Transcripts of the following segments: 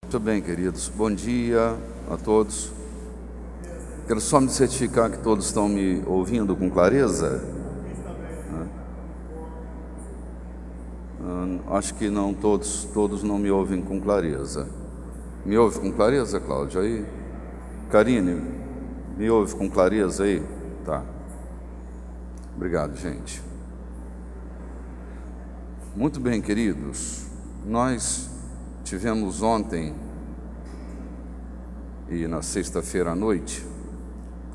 Muito bem, queridos. Bom dia a todos. Quero só me certificar que todos estão me ouvindo com clareza. Acho que não todos não me ouvem com clareza. Me ouve com clareza, Cláudio, aí? Karine, me ouve com clareza aí? Tá. Obrigado, gente. Muito bem, queridos. Nós tivemos ontem e na sexta-feira à noite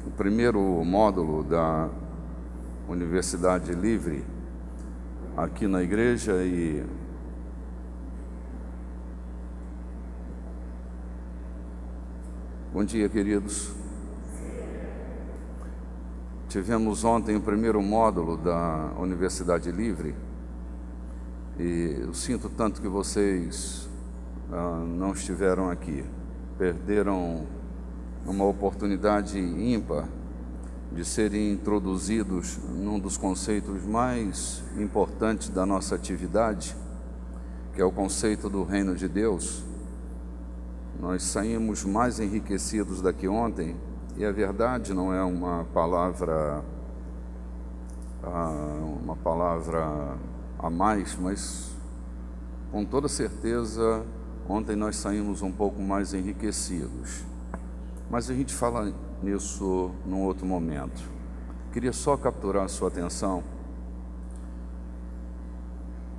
o primeiro módulo da Universidade Livre aqui na igreja e bom dia, queridos. Tivemos ontem o primeiro módulo da Universidade Livre e eu sinto tanto que vocês não estiveram aqui, perderam uma oportunidade ímpar de serem introduzidos num dos conceitos mais importantes da nossa atividade, que é o conceito do reino de Deus. Nós saímos mais enriquecidos daqui ontem, e a verdade não é uma palavra a mais, mas com toda certeza ontem nós saímos um pouco mais enriquecidos. Mas a gente fala nisso num outro momento. Queria só capturar a sua atenção,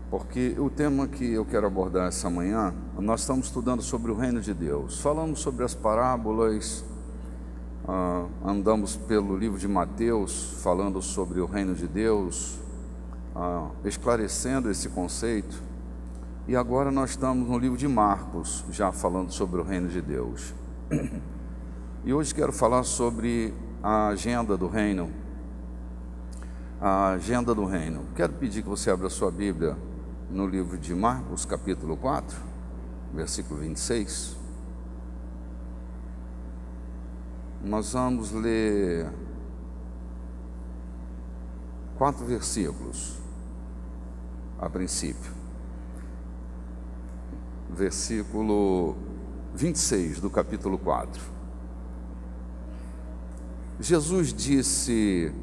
porque o tema que eu quero abordar essa manhã, nós estamos estudando sobre o reino de Deus. Falamos sobre as parábolas, andamos pelo livro de Mateus, falando sobre o reino de Deus, esclarecendo esse conceito. E agora nós estamos no livro de Marcos, já falando sobre o reino de Deus. E hoje quero falar sobre a agenda do reino. A agenda do reino. Quero pedir que você abra a sua Bíblia no livro de Marcos, capítulo 4, versículo 26. Nós vamos ler 4 versículos a princípio. Versículo 26 do capítulo 4. Jesus disse: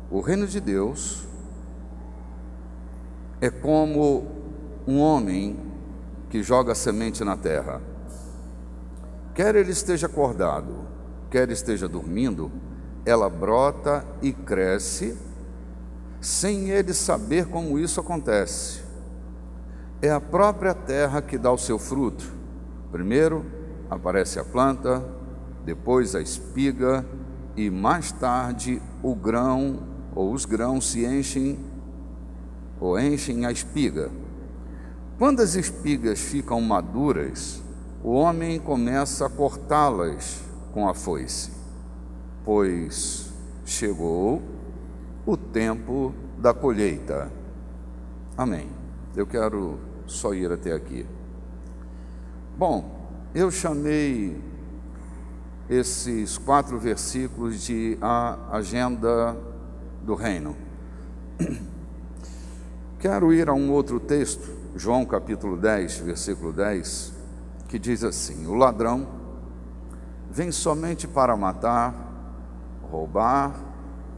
o reino de Deus é como um homem que joga semente na terra. Quer ele esteja acordado, quer esteja dormindo, ela brota e cresce, sem ele saber como isso acontece. É a própria terra que dá o seu fruto. Primeiro aparece a planta, depois a espiga, e mais tarde o grão ou os grãos se enchem a espiga. Quando as espigas ficam maduras, o homem começa a cortá-las com a foice, pois chegou o tempo da colheita. Amém. Eu quero só ir até aqui. Bom, eu chamei esses 4 versículos de a agenda do reino. Quero ir a um outro texto, João capítulo 10, versículo 10, que diz assim: o ladrão vem somente para matar, roubar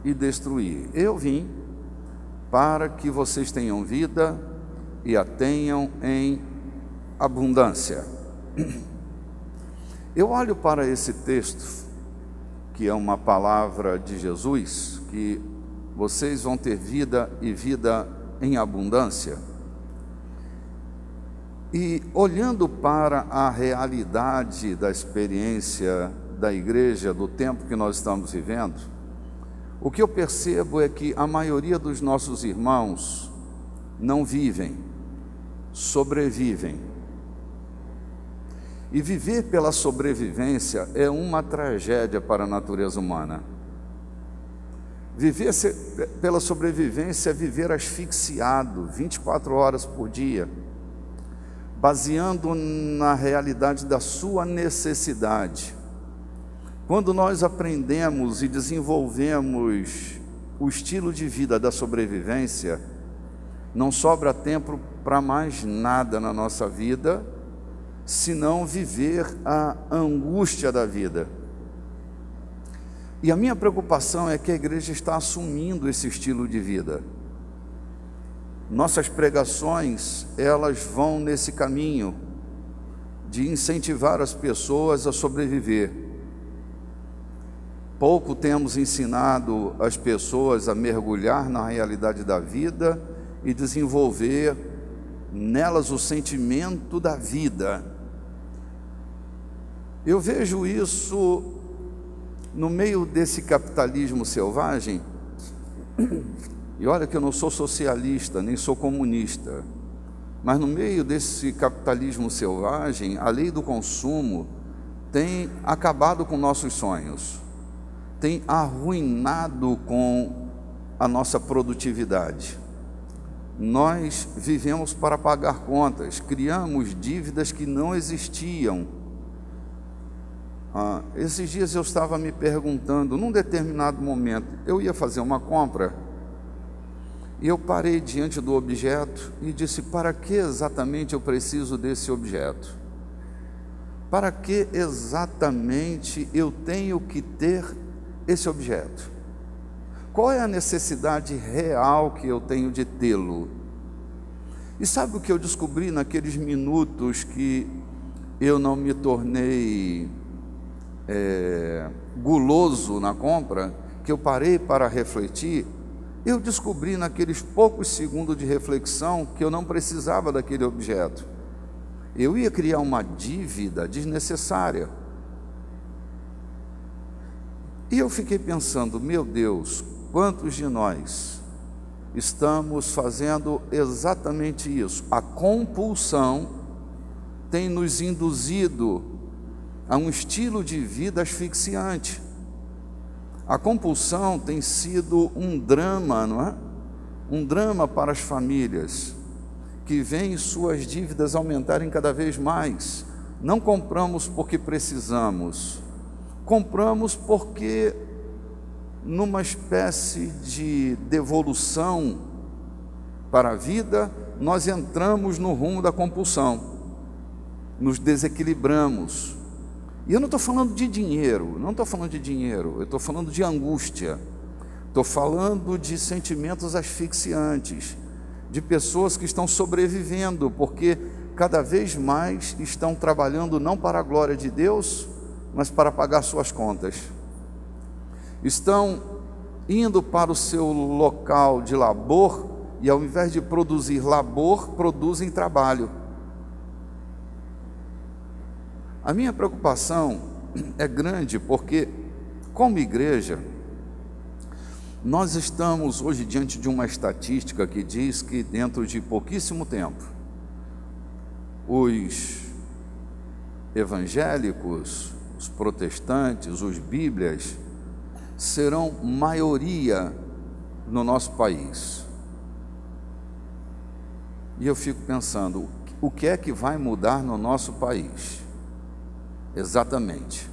e destruir. Eu vim para que vocês tenham vida e a tenham em abundância. Eu olho para esse texto, que é uma palavra de Jesus, que vocês vão ter vida e vida em abundância. E olhando para a realidade da experiência da igreja, do tempo que nós estamos vivendo, o que eu percebo é que a maioria dos nossos irmãos não vivem, sobrevivem. E viver pela sobrevivência é uma tragédia para a natureza humana. Viver pela sobrevivência é viver asfixiado 24 horas por dia, baseando na realidade da sua necessidade. Quando nós aprendemos e desenvolvemos o estilo de vida da sobrevivência, não sobra tempo para mais nada na nossa vida senão viver a angústia da vida. E a minha preocupação é que a igreja está assumindo esse estilo de vida. Nossas pregações, elas vão nesse caminho de incentivar as pessoas a sobreviver. Pouco temos ensinado as pessoas a mergulhar na realidade da vida e desenvolver nelas o sentimento da vida. Eu vejo isso no meio desse capitalismo selvagem, e olha que eu não sou socialista, nem sou comunista, mas no meio desse capitalismo selvagem, a lei do consumo tem acabado com nossos sonhos, tem arruinado com a nossa produtividade. Nós vivemos para pagar contas, criamos dívidas que não existiam. Esses dias eu estava me perguntando, num determinado momento, eu ia fazer uma compra, e eu parei diante do objeto e disse, para que exatamente eu preciso desse objeto? Para que exatamente eu tenho que ter esse objeto? Qual é a necessidade real que eu tenho de tê-lo? E sabe o que eu descobri naqueles minutos que eu não me tornei guloso na compra, que eu parei para refletir? Eu descobri naqueles poucos segundos de reflexão que eu não precisava daquele objeto. Eu ia criar uma dívida desnecessária. E eu fiquei pensando, meu Deus, quantos de nós estamos fazendo exatamente isso? A compulsão tem nos induzido a um estilo de vida asfixiante. A compulsão tem sido um drama, não é? Um drama para as famílias, que veem suas dívidas aumentarem cada vez mais. Não compramos porque precisamos, compramos porque, numa espécie de devolução para a vida, nós entramos no rumo da compulsão, nos desequilibramos. E eu não estou falando de dinheiro, eu estou falando de angústia, estou falando de sentimentos asfixiantes, de pessoas que estão sobrevivendo, porque cada vez mais estão trabalhando não para a glória de Deus, mas para pagar suas contas. Estão indo para o seu local de labor e, ao invés de produzir labor, produzem trabalho. A minha preocupação é grande porque, como igreja, nós estamos hoje diante de uma estatística que diz que dentro de pouquíssimo tempo, os evangélicos, os protestantes, os bíblias, serão maioria no nosso país. E eu fico pensando, o que é que vai mudar no nosso país? Exatamente.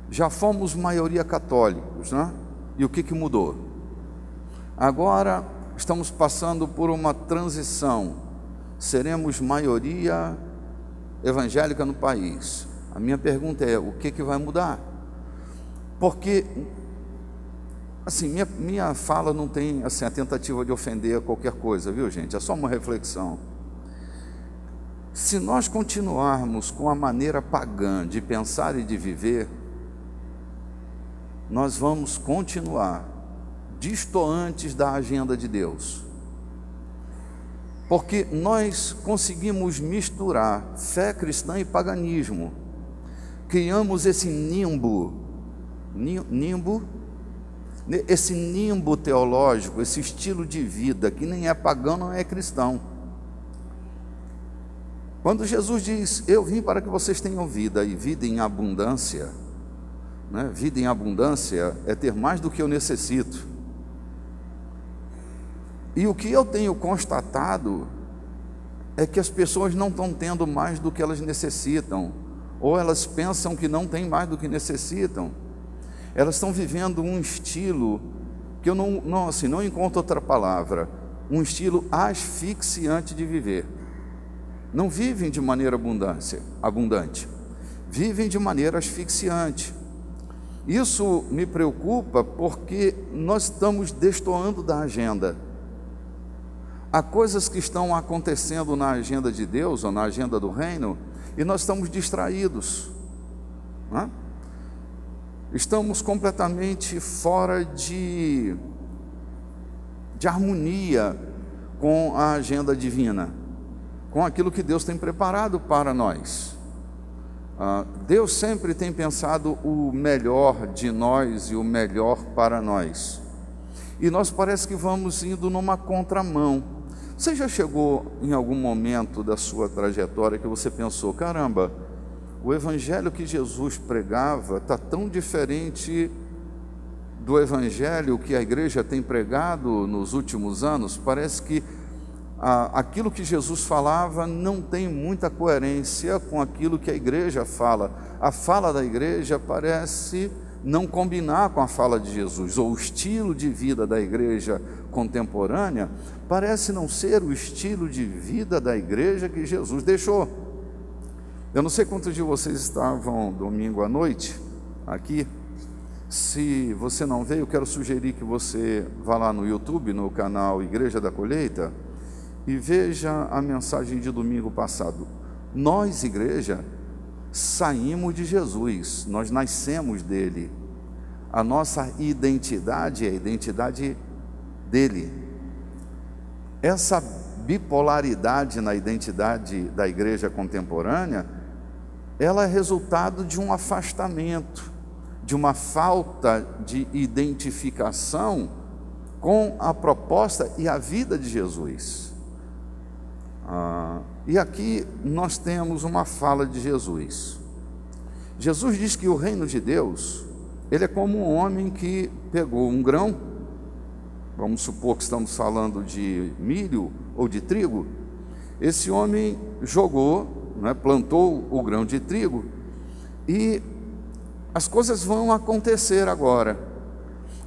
Já fomos maioria católicos, né? E o que mudou? Agora estamos passando por uma transição. Seremos maioria evangélica no país. A minha pergunta é, o que vai mudar? Porque, assim, minha fala não tem assim, a tentativa de ofender qualquer coisa, viu, gente? É só uma reflexão. Se nós continuarmos com a maneira pagã de pensar e de viver, nós vamos continuar distantes da agenda de Deus. Porque nós conseguimos misturar fé cristã e paganismo. Criamos esse esse nimbo teológico, esse estilo de vida que nem é pagão, não é cristão. Quando Jesus diz, eu vim para que vocês tenham vida e vida em abundância, né? Vida em abundância é ter mais do que eu necessito. E o que eu tenho constatado é que as pessoas não estão tendo mais do que elas necessitam, ou elas pensam que não têm mais do que necessitam. Elas estão vivendo um estilo que eu não encontro outra palavra, um estilo asfixiante de viver. não vivem de maneira abundante, vivem de maneira asfixiante. Isso me preocupa porque nós estamos destoando da agenda. Há coisas que estão acontecendo na agenda de Deus ou na agenda do reino e nós estamos distraídos, né? Estamos completamente fora de harmonia com a agenda divina, com aquilo que Deus tem preparado para nós. Deus sempre tem pensado o melhor de nós e o melhor para nós. E nós parece que vamos indo numa contramão. Você já chegou em algum momento da sua trajetória que você pensou, caramba, o evangelho que Jesus pregava está tão diferente do evangelho que a igreja tem pregado nos últimos anos? Parece que aquilo que Jesus falava não tem muita coerência com aquilo que a igreja fala. A fala da igreja parece não combinar com a fala de Jesus, ou o estilo de vida da igreja contemporânea parece não ser o estilo de vida da igreja que Jesus deixou. Eu não sei quantos de vocês estavam domingo à noite aqui. Se você não veio, eu quero sugerir que você vá lá no YouTube, no canal Igreja da Colheita, e veja a mensagem de domingo passado. Nós, igreja, saímos de Jesus, nós nascemos dele. A nossa identidade é a identidade dele. Essa bipolaridade na identidade da igreja contemporânea, ela é resultado de um afastamento, de uma falta de identificação com a proposta e a vida de Jesus. E aqui nós temos uma fala de Jesus. Jesus diz que o reino de Deus, ele é como um homem que pegou um grão, vamos supor que estamos falando de milho ou de trigo. Esse homem jogou, né, plantou o grão de trigo e as coisas vão acontecer agora.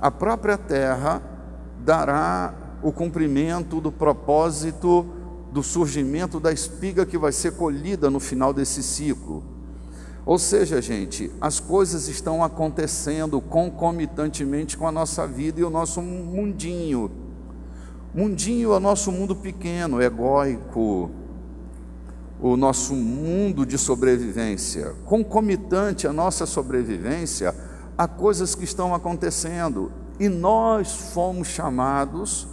A própria terra dará o cumprimento do propósito do surgimento da espiga que vai ser colhida no final desse ciclo. Ou seja, gente, as coisas estão acontecendo concomitantemente com a nossa vida e o nosso mundinho. Mundinho é o nosso mundo pequeno, egóico, o nosso mundo de sobrevivência. Concomitante à nossa sobrevivência, há coisas que estão acontecendo. E nós fomos chamados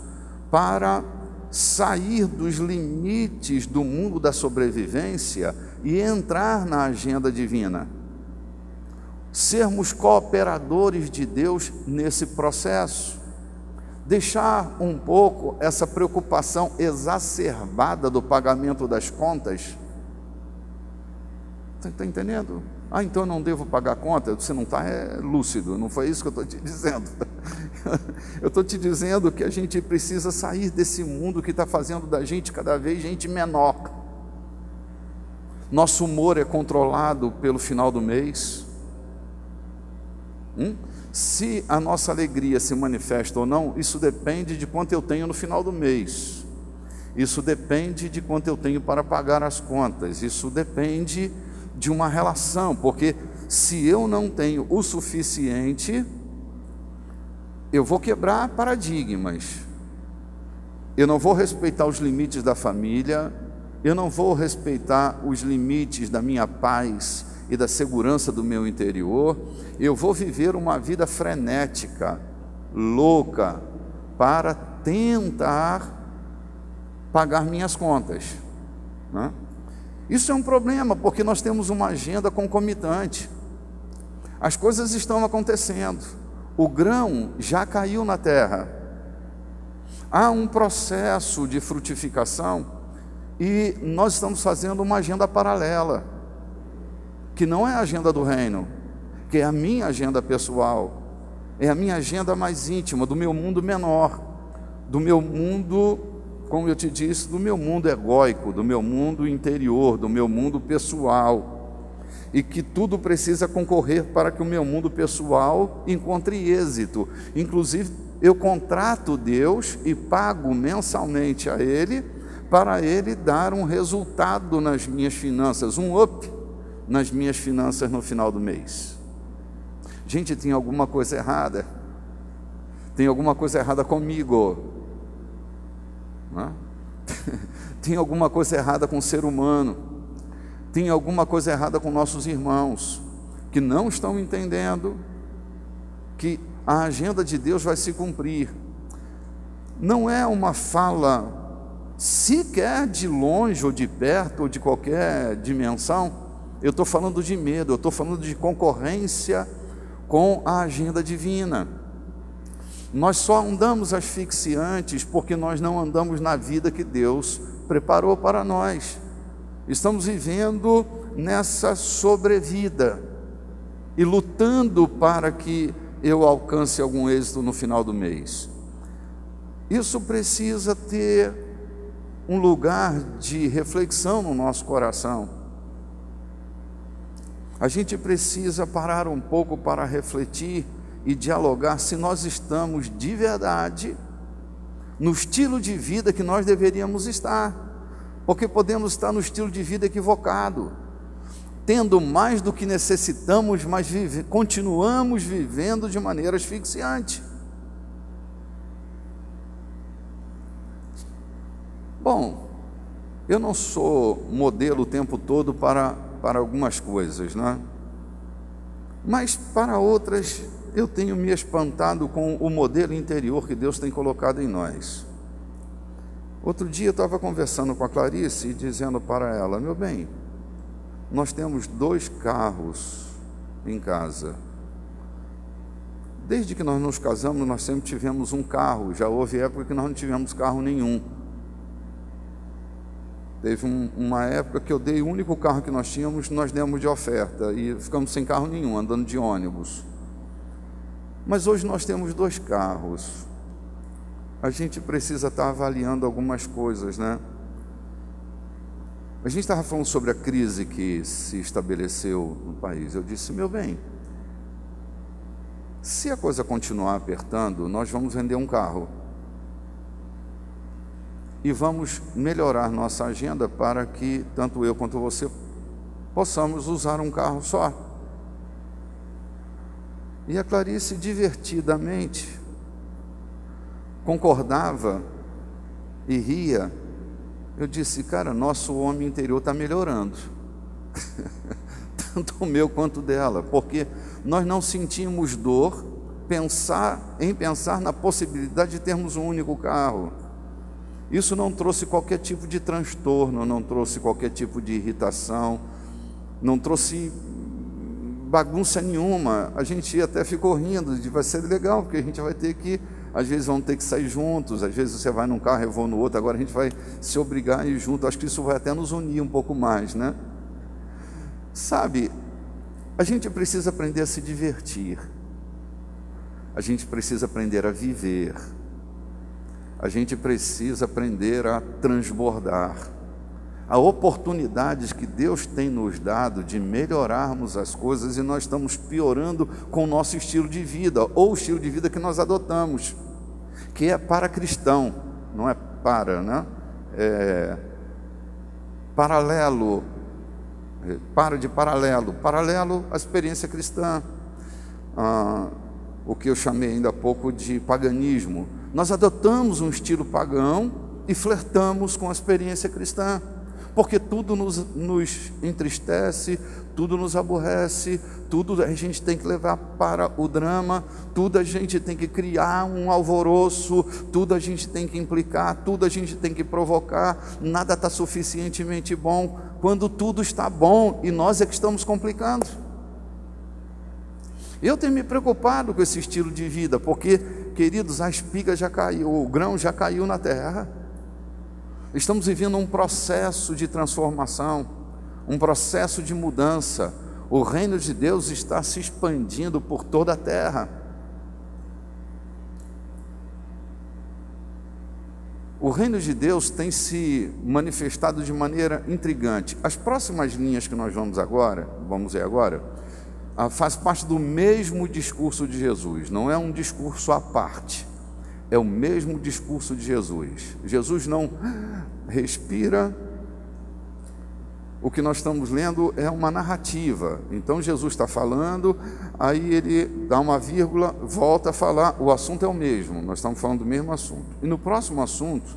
para sair dos limites do mundo da sobrevivência e entrar na agenda divina. Sermos cooperadores de Deus nesse processo. Deixar um pouco essa preocupação exacerbada do pagamento das contas. Você está entendendo? Então eu não devo pagar conta? Você não está lúcido, não foi isso que eu estou te dizendo. Eu estou te dizendo que a gente precisa sair desse mundo que está fazendo da gente cada vez gente menor. Nosso humor é controlado pelo final do mês. Se a nossa alegria se manifesta ou não, isso depende de quanto eu tenho no final do mês. Isso depende de quanto eu tenho para pagar as contas. Isso depende de uma relação, porque se eu não tenho o suficiente, eu vou quebrar paradigmas. Eu não vou respeitar os limites da família, eu não vou respeitar os limites da minha paz e da segurança do meu interior. Eu vou viver uma vida frenética, louca, para tentar pagar minhas contas, né? Isso é um problema, porque nós temos uma agenda concomitante. As coisas estão acontecendo. O grão já caiu na terra. Há um processo de frutificação e nós estamos fazendo uma agenda paralela, que não é a agenda do reino, que é a minha agenda pessoal, é a minha agenda mais íntima, do meu mundo menor, do meu mundo, como eu te disse, do meu mundo egóico, do meu mundo interior, do meu mundo pessoal, e que tudo precisa concorrer para que o meu mundo pessoal encontre êxito. Inclusive, eu contrato Deus e pago mensalmente a Ele para Ele dar um resultado nas minhas finanças, um up nas minhas finanças no final do mês. Gente, tem alguma coisa errada. Tem alguma coisa errada comigo. Não? Tem alguma coisa errada com o ser humano. Tem alguma coisa errada com nossos irmãos, que não estão entendendo que a agenda de Deus vai se cumprir. Não é uma fala sequer de longe ou de perto ou de qualquer dimensão. Eu estou falando de medo, eu estou falando de concorrência com a agenda divina. Nós só andamos asfixiantes porque nós não andamos na vida que Deus preparou para nós. Estamos vivendo nessa sobrevida e lutando para que eu alcance algum êxito no final do mês. Isso precisa ter um lugar de reflexão no nosso coração. A gente precisa parar um pouco para refletir e dialogar se nós estamos de verdade no estilo de vida que nós deveríamos estar, porque podemos estar no estilo de vida equivocado, tendo mais do que necessitamos, mas continuamos vivendo de maneira asfixiante. Bom, eu não sou modelo o tempo todo para algumas coisas, né? Mas para outras eu tenho me espantado com o modelo interior que Deus tem colocado em nós. Outro dia eu estava conversando com a Clarice e dizendo para ela: meu bem, nós temos 2 carros em casa. Desde que nós nos casamos, nós sempre tivemos um carro. Já houve época que nós não tivemos carro nenhum. Teve uma época que eu dei o único carro que nós tínhamos, nós demos de oferta e ficamos sem carro nenhum, andando de ônibus. Mas hoje nós temos 2 carros. A gente precisa estar avaliando algumas coisas, né? A gente estava falando sobre a crise que se estabeleceu no país. Eu disse: meu bem, se a coisa continuar apertando, nós vamos vender um carro e vamos melhorar nossa agenda para que tanto eu quanto você possamos usar um carro só. E a Clarice divertidamente concordava e ria. Eu disse: cara, nosso homem interior está melhorando, tanto o meu quanto dela, porque nós não sentimos dor em pensar na possibilidade de termos um único carro. Isso não trouxe qualquer tipo de transtorno, não trouxe qualquer tipo de irritação, não trouxe bagunça nenhuma. A gente até ficou rindo, vai ser legal, porque a gente vai ter que, às vezes vamos ter que sair juntos, às vezes você vai num carro, eu vou no outro, agora a gente vai se obrigar a ir junto. Acho que isso vai até nos unir um pouco mais, né? Sabe, a gente precisa aprender a se divertir, a gente precisa aprender a viver, a gente precisa aprender a transbordar. Há oportunidades que Deus tem nos dado de melhorarmos as coisas e nós estamos piorando com o nosso estilo de vida, ou o estilo de vida que nós adotamos, que é para cristão, não é para, né? É paralelo, paralelo à experiência cristã, o que eu chamei ainda há pouco de paganismo. Nós adotamos um estilo pagão e flertamos com a experiência cristã, porque tudo nos entristece, tudo nos aborrece, tudo a gente tem que levar para o drama, tudo a gente tem que criar um alvoroço, tudo a gente tem que implicar, tudo a gente tem que provocar, nada está suficientemente bom, quando tudo está bom e nós é que estamos complicando. Eu tenho me preocupado com esse estilo de vida, porque, queridos, a espiga já caiu, o grão já caiu na terra. Estamos vivendo um processo de transformação, um processo de mudança. O reino de Deus está se expandindo por toda a terra. O reino de Deus tem se manifestado de maneira intrigante. As próximas linhas que nós vamos ver agora, faz parte do mesmo discurso de Jesus, não é um discurso à parte. é o mesmo discurso de Jesus. Jesus não respira. O que nós estamos lendo é uma narrativa. Então Jesus está falando, aí ele dá uma vírgula, volta a falar, o assunto é o mesmo, nós estamos falando do mesmo assunto. E no próximo assunto,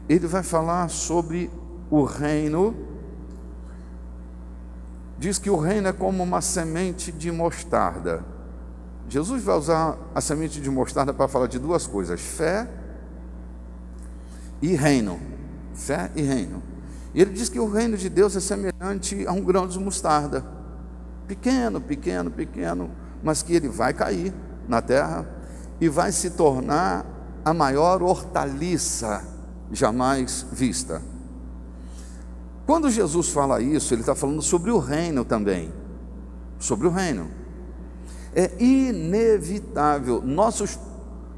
ele vai falar sobre o reino. Diz que o reino é como uma semente de mostarda. Jesus vai usar a semente de mostarda para falar de duas coisas: fé e reino. Fé e reino. E ele diz que o reino de Deus é semelhante a um grão de mostarda, pequeno, pequeno, pequeno, mas que ele vai cair na terra e vai se tornar a maior hortaliça jamais vista. Quando Jesus fala isso, ele está falando sobre o reino também, sobre o reino. É inevitável,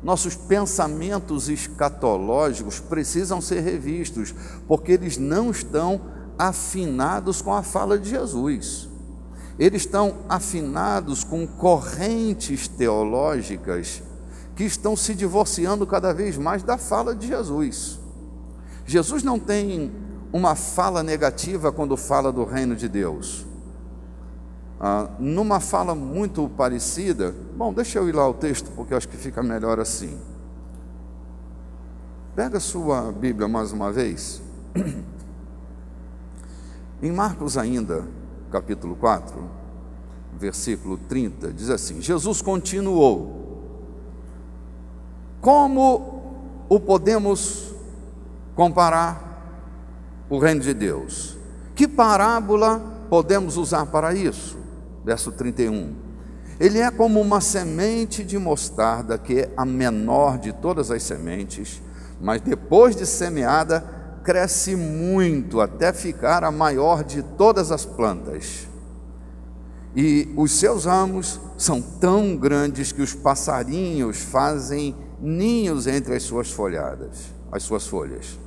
nossos pensamentos escatológicos precisam ser revistos, porque eles não estão afinados com a fala de Jesus. Eles estão afinados com correntes teológicas que estão se divorciando cada vez mais da fala de Jesus. Jesus não tem uma fala negativa quando fala do reino de Deus. Numa fala muito parecida, bom, deixa eu ir lá ao texto, porque eu acho que fica melhor assim. Pega a sua Bíblia mais uma vez. Em Marcos ainda, capítulo 4, versículo 30, diz assim: Jesus continuou: como o podemos comparar o reino de Deus? Que parábola podemos usar para isso? Verso 31. Ele é como uma semente de mostarda, que é a menor de todas as sementes, mas depois de semeada, cresce muito até ficar a maior de todas as plantas. E os seus ramos são tão grandes que os passarinhos fazem ninhos entre as suas folhadas, as suas folhas.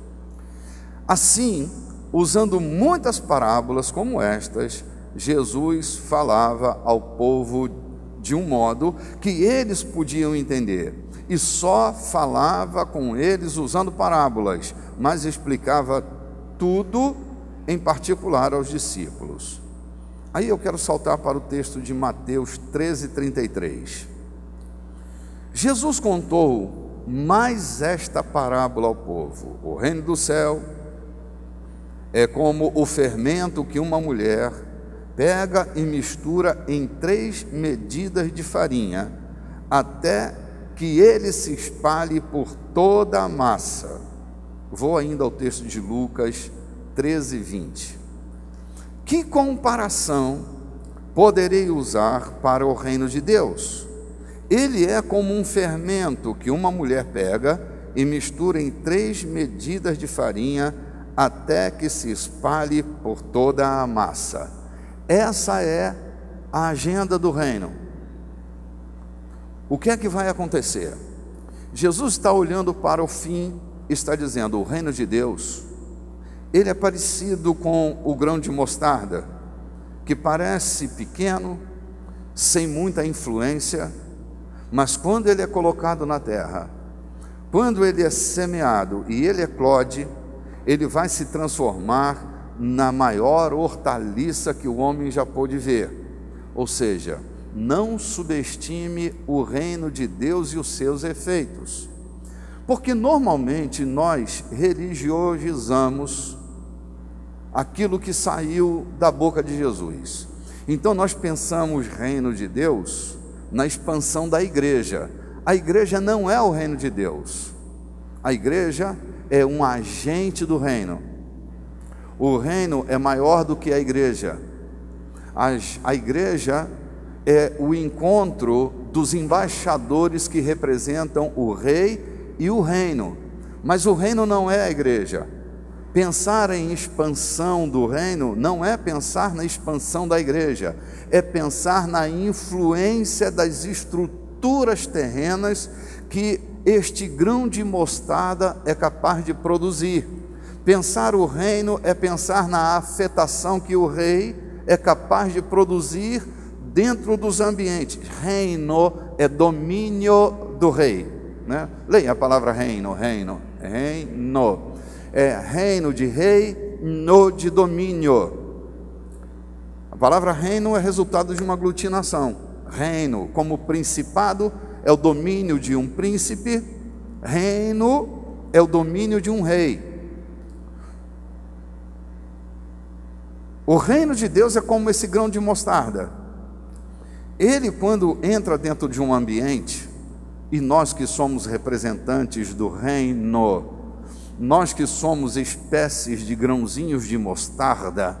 Assim, usando muitas parábolas como estas, Jesus falava ao povo de um modo que eles podiam entender, e só falava com eles usando parábolas, mas explicava tudo em particular aos discípulos. Aí eu quero saltar para o texto de Mateus 13:33. Jesus contou mais esta parábola ao povo: o reino do céu é como o fermento que uma mulher pega e mistura em 3 medidas de farinha, até que ele se espalhe por toda a massa. Vou ainda ao texto de Lucas 13:20. Que comparação poderei usar para o reino de Deus? Ele é como um fermento que uma mulher pega e mistura em 3 medidas de farinha, até que se espalhe por toda a massa. Essa é a agenda do reino. O que é que vai acontecer? Jesus está olhando para o fim, está dizendo: o reino de Deus, ele é parecido com o grão de mostarda, que parece pequeno, sem muita influência, mas quando ele é colocado na terra, quando ele é semeado e ele eclode, ele vai se transformar na maior hortaliça que o homem já pôde ver. Ou seja, não subestime o reino de Deus e os seus efeitos, porque normalmente nós religiosizamos aquilo que saiu da boca de Jesus. Então nós pensamos reino de Deus na expansão da igreja. A igreja não é o reino de Deus. A igreja é um agente do reino. O reino é maior do que a igreja. A igreja é o encontro dos embaixadores que representam o rei e o reino. Mas o reino não é a igreja. Pensar em expansão do reino não é pensar na expansão da igreja, é pensar na influência das estruturas terrenas que este grão de mostarda é capaz de produzir. Pensar o reino é pensar na afetação que o rei é capaz de produzir dentro dos ambientes. Reino é domínio do rei. né? Leia a palavra reino, reino, reino. É reino de rei, no de domínio. A palavra reino é resultado de uma aglutinação. Reino, como principado, é o domínio de um príncipe. Reino é o domínio de um rei. O reino de Deus é como esse grão de mostarda. Ele, quando entra dentro de um ambiente, e nós que somos representantes do reino, nós que somos espécies de grãozinhos de mostarda,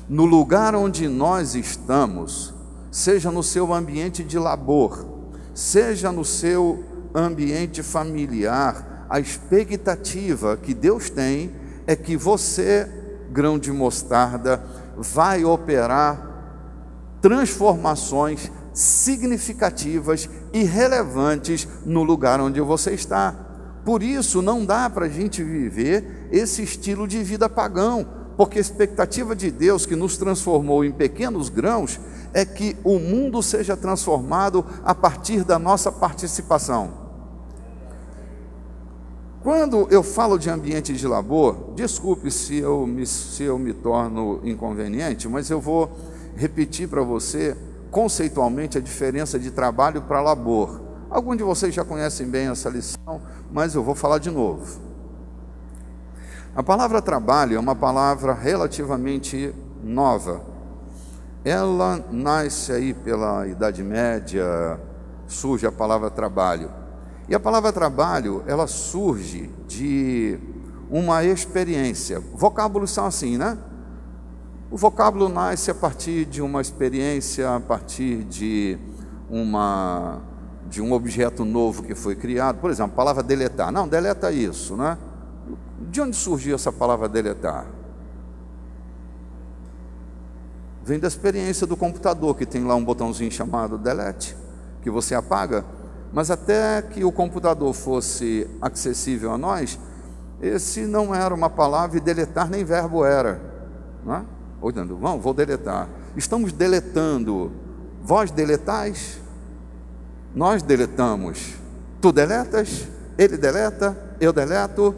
no lugar onde nós estamos, seja no seu ambiente de labor, seja no seu ambiente familiar, a expectativa que Deus tem é que você, grão de mostarda, vai operar transformações significativas e relevantes no lugar onde você está. Por isso não dá para a gente viver esse estilo de vida pagão, porque a expectativa de Deus, que nos transformou em pequenos grãos, é que o mundo seja transformado a partir da nossa participação. Quando eu falo de ambiente de labor, desculpe se eu me torno inconveniente, mas eu vou repetir para você conceitualmente a diferença de trabalho para labor. Alguns de vocês já conhecem bem essa lição, mas eu vou falar de novo. A palavra trabalho é uma palavra relativamente nova. Ela nasce aí pela Idade Média, surge a palavra trabalho. E a palavra trabalho, ela surge de uma experiência. Vocábulos são assim, né? O vocábulo nasce a partir de uma experiência, a partir de um objeto novo que foi criado. Por exemplo, a palavra deletar. Não, deleta isso, né? De onde surgiu essa palavra deletar? Vem da experiência do computador, que tem lá um botãozinho chamado delete, que você apaga. Mas até que o computador fosse acessível a nós, esse não era uma palavra, e deletar nem verbo era, não é? Vou deletar. Estamos deletando. Vós deletais? Nós deletamos. Tu deletas? Ele deleta? Eu deleto?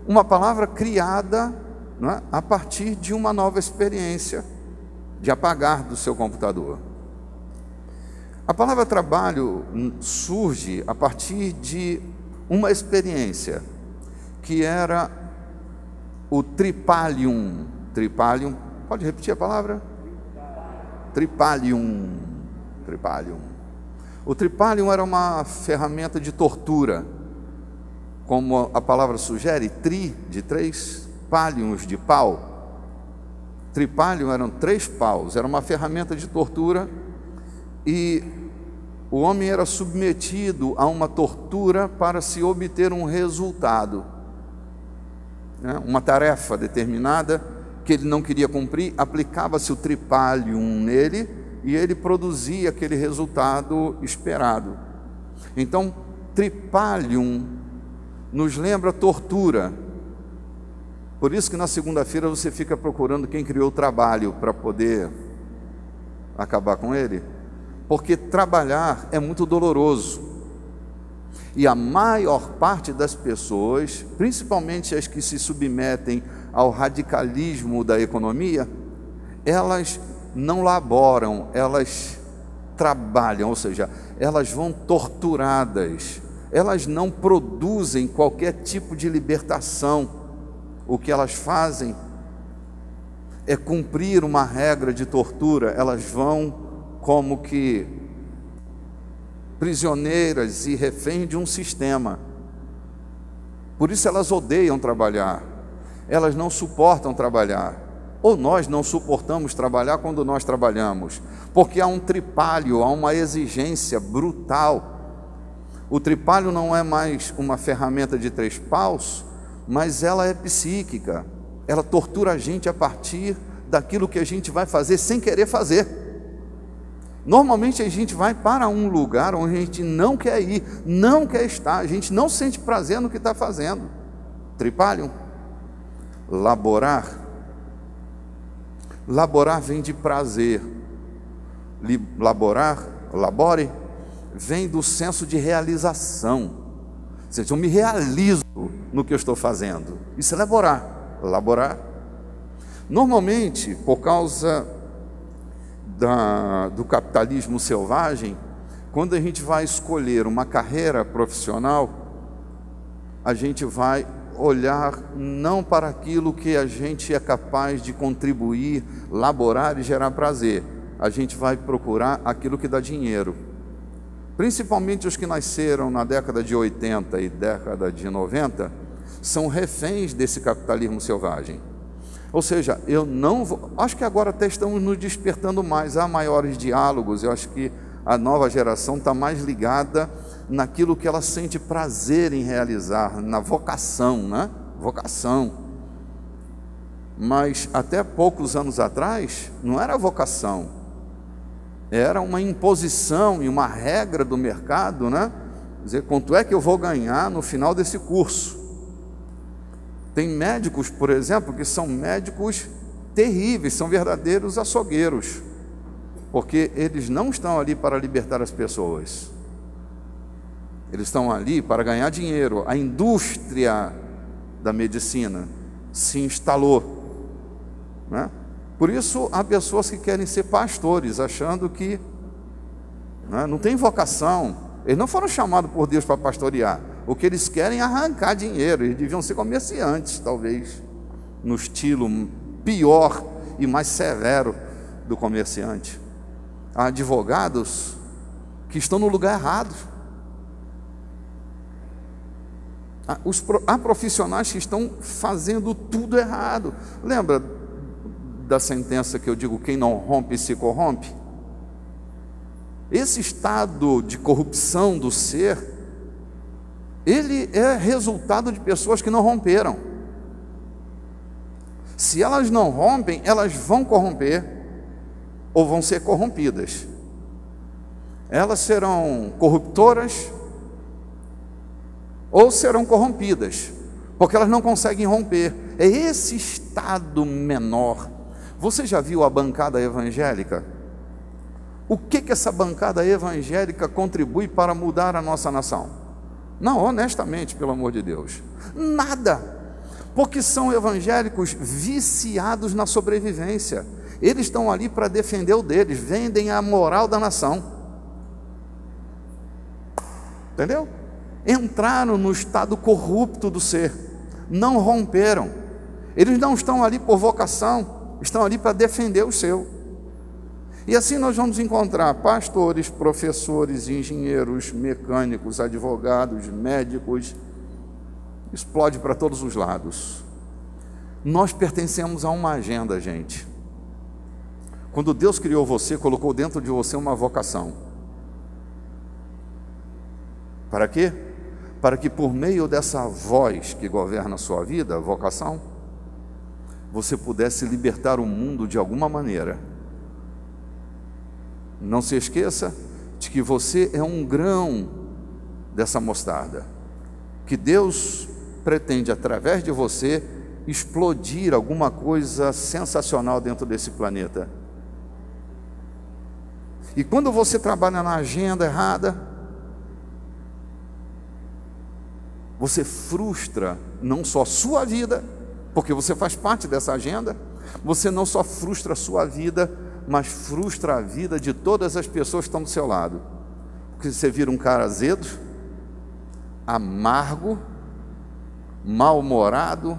Uma palavra criada, não é? A partir de uma nova experiência de apagar do seu computador. A palavra trabalho surge a partir de uma experiência que era o tripalium. Tripalium, pode repetir a palavra? Tripalium. Tripalium. O tripalium era uma ferramenta de tortura, como a palavra sugere, de 3, paliums de pau. Tripalium eram 3 paus, era uma ferramenta de tortura, e o homem era submetido a uma tortura para se obter um resultado, né? Uma tarefa determinada que ele não queria cumprir, aplicava-se o tripalium nele e ele produzia aquele resultado esperado. Então, tripalium nos lembra tortura. Por isso que na segunda-feira você fica procurando quem criou o trabalho para poder acabar com ele, porque trabalhar é muito doloroso. E a maior parte das pessoas, principalmente as que se submetem ao radicalismo da economia, elas não laboram, elas trabalham, ou seja, elas vão torturadas, elas não produzem qualquer tipo de libertação. O que elas fazem é cumprir uma regra de tortura, elas vão como que prisioneiras e reféns de um sistema. Por isso elas odeiam trabalhar, elas não suportam trabalhar, ou nós não suportamos trabalhar quando nós trabalhamos, porque há um tripalho, há uma exigência brutal. O tripalho não é mais uma ferramenta de 3 paus, mas ela é psíquica, ela tortura a gente a partir daquilo que a gente vai fazer sem querer fazer. Normalmente a gente vai para um lugar onde a gente não quer ir, não quer estar, a gente não sente prazer no que está fazendo. Tripalium. Laborar. Laborar vem de prazer. Laborar, labore, vem do senso de realização. Ou seja, eu me realizo no que eu estou fazendo. Isso é laborar. Normalmente, por causa do capitalismo selvagem, quando a gente vai escolher uma carreira profissional, a gente vai olhar não para aquilo que a gente é capaz de contribuir, laborar e gerar prazer. A gente vai procurar aquilo que dá dinheiro. Principalmente os que nasceram na década de 80 e década de 90, são reféns desse capitalismo selvagem. Ou seja, eu não vou... Acho que agora até estamos nos despertando mais, há maiores diálogos. Eu acho que a nova geração está mais ligada naquilo que ela sente prazer em realizar, na vocação, né? Vocação. Mas até poucos anos atrás, não era vocação, era uma imposição e uma regra do mercado, né? Quer dizer, quanto é que eu vou ganhar no final desse curso? Tem médicos, por exemplo, que são médicos terríveis, são verdadeiros açougueiros, porque eles não estão ali para libertar as pessoas, eles estão ali para ganhar dinheiro. A indústria da medicina se instalou, né? Por isso há pessoas que querem ser pastores, achando que, né, não tem vocação. Eles não foram chamados por Deus para pastorear. O que eles querem é arrancar dinheiro. Eles deviam ser comerciantes, talvez, no estilo pior e mais severo do comerciante. Há advogados que estão no lugar errado. Há profissionais que estão fazendo tudo errado. Lembra da sentença que eu digo: quem não rompe se corrompe? Esse estado de corrupção do ser, ele é resultado de pessoas que não romperam. Se elas não rompem, elas vão corromper ou vão ser corrompidas. Elas serão corruptoras ou serão corrompidas, porque elas não conseguem romper. É esse estado menor. Você já viu a bancada evangélica? O que essa bancada evangélica contribui para mudar a nossa nação? Não, honestamente, pelo amor de Deus, nada, porque são evangélicos viciados na sobrevivência. Eles estão ali para defender o deles, vendem a moral da nação, entendeu? Entraram no estado corrupto do ser, não romperam. Eles não estão ali por vocação, estão ali para defender o seu. E assim nós vamos encontrar pastores, professores, engenheiros, mecânicos, advogados, médicos. Explode para todos os lados. Nós pertencemos a uma agenda, gente. Quando Deus criou você, colocou dentro de você uma vocação. Para quê? Para que por meio dessa voz que governa a sua vida, a vocação, você pudesse libertar o mundo de alguma maneira. Não se esqueça de que você é um grão dessa mostarda, que Deus pretende, através de você, explodir alguma coisa sensacional dentro desse planeta. E quando você trabalha na agenda errada, você frustra não só sua vida, porque você faz parte dessa agenda, você não só frustra a sua vida, mas frustra a vida de todas as pessoas que estão do seu lado. Porque você vira um cara azedo, amargo, mal-humorado,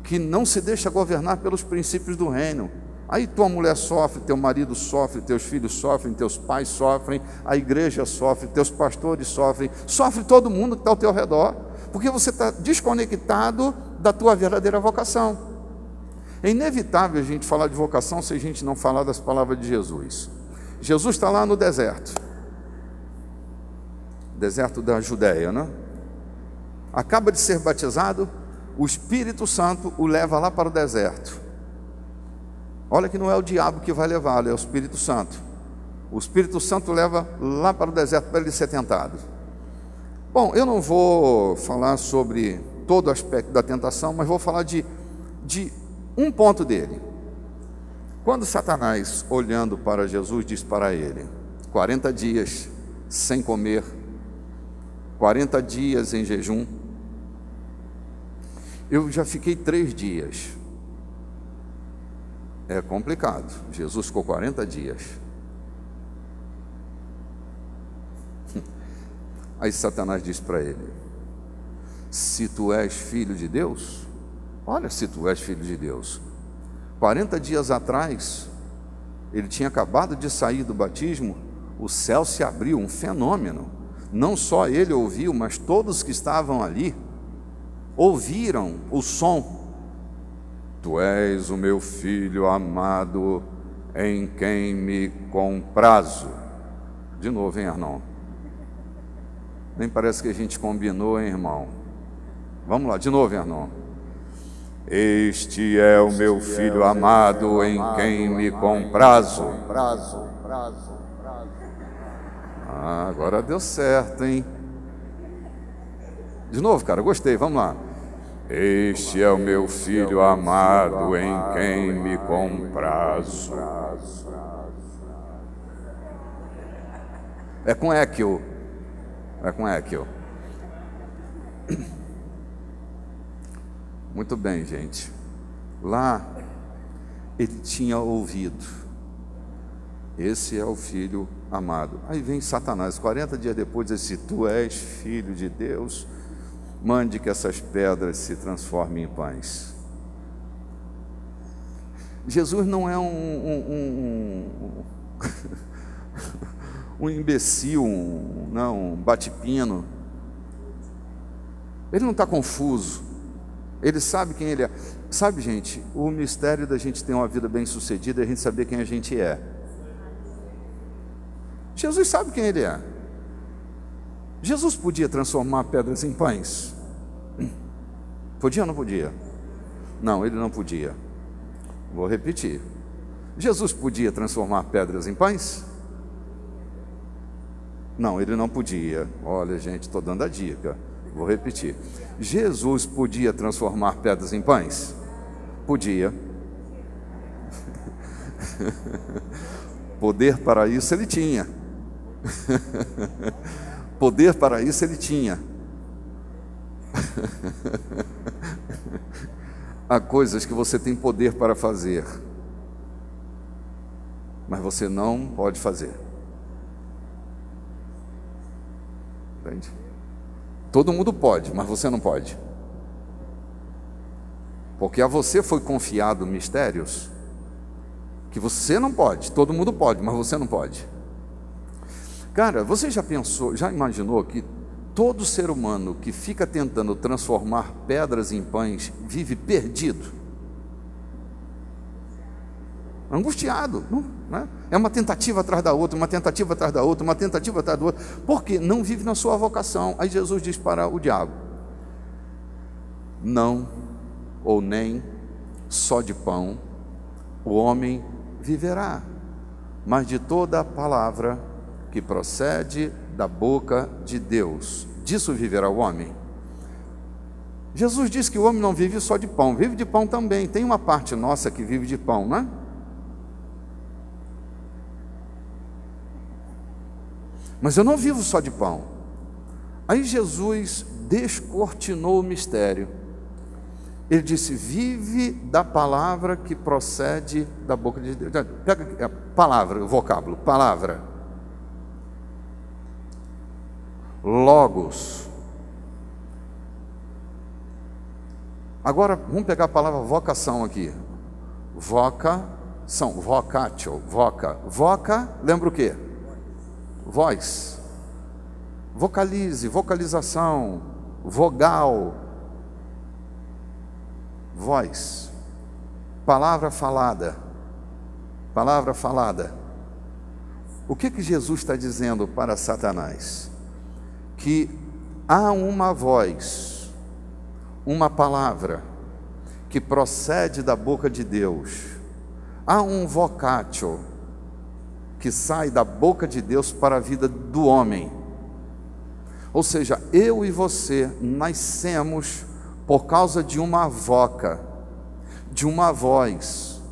que não se deixa governar pelos princípios do reino. Aí tua mulher sofre, teu marido sofre, teus filhos sofrem, teus pais sofrem, a igreja sofre, teus pastores sofrem, sofre todo mundo que está ao teu redor, porque você está desconectado da tua verdadeira vocação. É inevitável a gente falar de vocação se a gente não falar das palavras de Jesus. Jesus está lá no deserto da Judéia, né? Acaba de ser batizado, o Espírito Santo o leva lá para o deserto. Olha que não é o diabo que vai levá-lo, é o Espírito Santo. O Espírito Santo leva lá para o deserto para ele ser tentado. Bom, eu não vou falar sobre todo o aspecto da tentação, mas vou falar de um ponto dele. Quando Satanás, olhando para Jesus, diz para ele: 40 dias sem comer, 40 dias em jejum. Eu já fiquei 3 dias. É complicado. Jesus ficou 40 dias. Aí Satanás disse para ele: se tu és filho de Deus, olha, se tu és filho de Deus. 40 dias atrás, ele tinha acabado de sair do batismo, o céu se abriu, um fenômeno. Não só ele ouviu, mas todos que estavam ali ouviram o som. Tu és o meu filho amado, em quem me comprazo. De novo, hein, Arnon? Nem parece que a gente combinou, hein, irmão? Vamos lá, de novo, hein, Arnon? Este é o meu filho amado, em quem me comprazo. Ah, agora deu certo, hein? De novo, cara, gostei, vamos lá. Este é o meu filho amado, em quem me comprazo. É com Equio. É com Equio. Muito bem, gente. Lá, ele tinha ouvido. Esse é o filho amado. Aí vem Satanás, 40 dias depois, diz assim: tu és filho de Deus, mande que essas pedras se transformem em pães. Jesus não é um imbecil, um bate-pino. Ele não está confuso. Ele sabe quem ele é. Sabe, gente, o mistério da gente ter uma vida bem-sucedida é a gente saber quem a gente é. Jesus sabe quem ele é. Jesus podia transformar pedras em pães? Podia ou não podia? Não, ele não podia. Vou repetir. Jesus podia transformar pedras em pães? Não, ele não podia. Olha, gente, estou dando a dica. Vou repetir. Jesus podia transformar pedras em pães? Podia. Poder para isso ele tinha. Poder para isso ele tinha. Há coisas que você tem poder para fazer, mas você não pode fazer. Entende? Todo mundo pode, mas você não pode. Porque a você foi confiado mistérios que você não pode. Todo mundo pode, mas você não pode. Cara, você já pensou, já imaginou que todo ser humano que fica tentando transformar pedras em pães vive perdido? Angustiado, né? É uma tentativa atrás da outra, uma tentativa atrás da outra, uma tentativa atrás da outra, porque não vive na sua vocação. Aí Jesus diz para o diabo: não, ou nem só de pão o homem viverá, mas de toda a palavra que procede da boca de Deus. Disso viverá o homem. Jesus disse que o homem não vive só de pão, vive de pão também. Tem uma parte nossa que vive de pão, não é? Mas eu não vivo só de pão. Aí Jesus descortinou o mistério. Ele disse: vive da palavra que procede da boca de Deus. Pega a palavra, o vocábulo, palavra. Logos. Agora vamos pegar a palavra vocação aqui. Vocação, vocatio, voca. Voca, lembra o quê? Voz. Vocalize, vocalização, vogal. Voz. Palavra falada. Palavra falada. O que Jesus está dizendo para Satanás? Que há uma voz, uma palavra que procede da boca de Deus. Há um vocatio que sai da boca de Deus para a vida do homem. Ou seja, eu e você nascemos por causa de uma voca, de uma voz,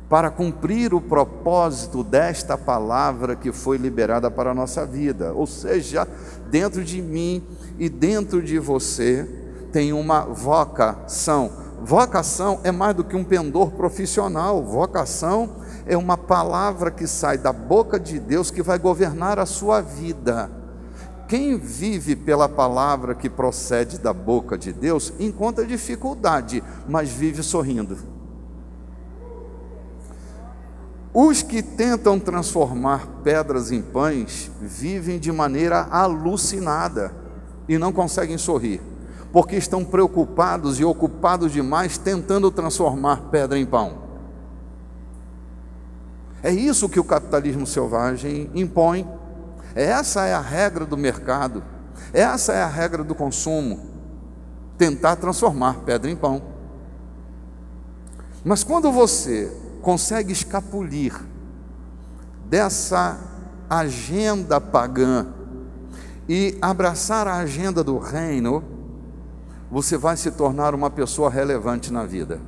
para cumprir o propósito desta palavra que foi liberada para a nossa vida. Ou seja, dentro de mim e dentro de você tem uma vocação. Vocação é mais do que um pendor profissional. Vocação é uma palavra que sai da boca de Deus que vai governar a sua vida. Quem vive pela palavra que procede da boca de Deus encontra dificuldade, mas vive sorrindo. Os que tentam transformar pedras em pães vivem de maneira alucinada e não conseguem sorrir, porque estão preocupados e ocupados demais tentando transformar pedra em pão. É isso que o capitalismo selvagem impõe. Essa é a regra do mercado, essa é a regra do consumo, tentar transformar pedra em pão. Mas quando você consegue escapulir dessa agenda pagã e abraçar a agenda do reino, você vai se tornar uma pessoa relevante na vida.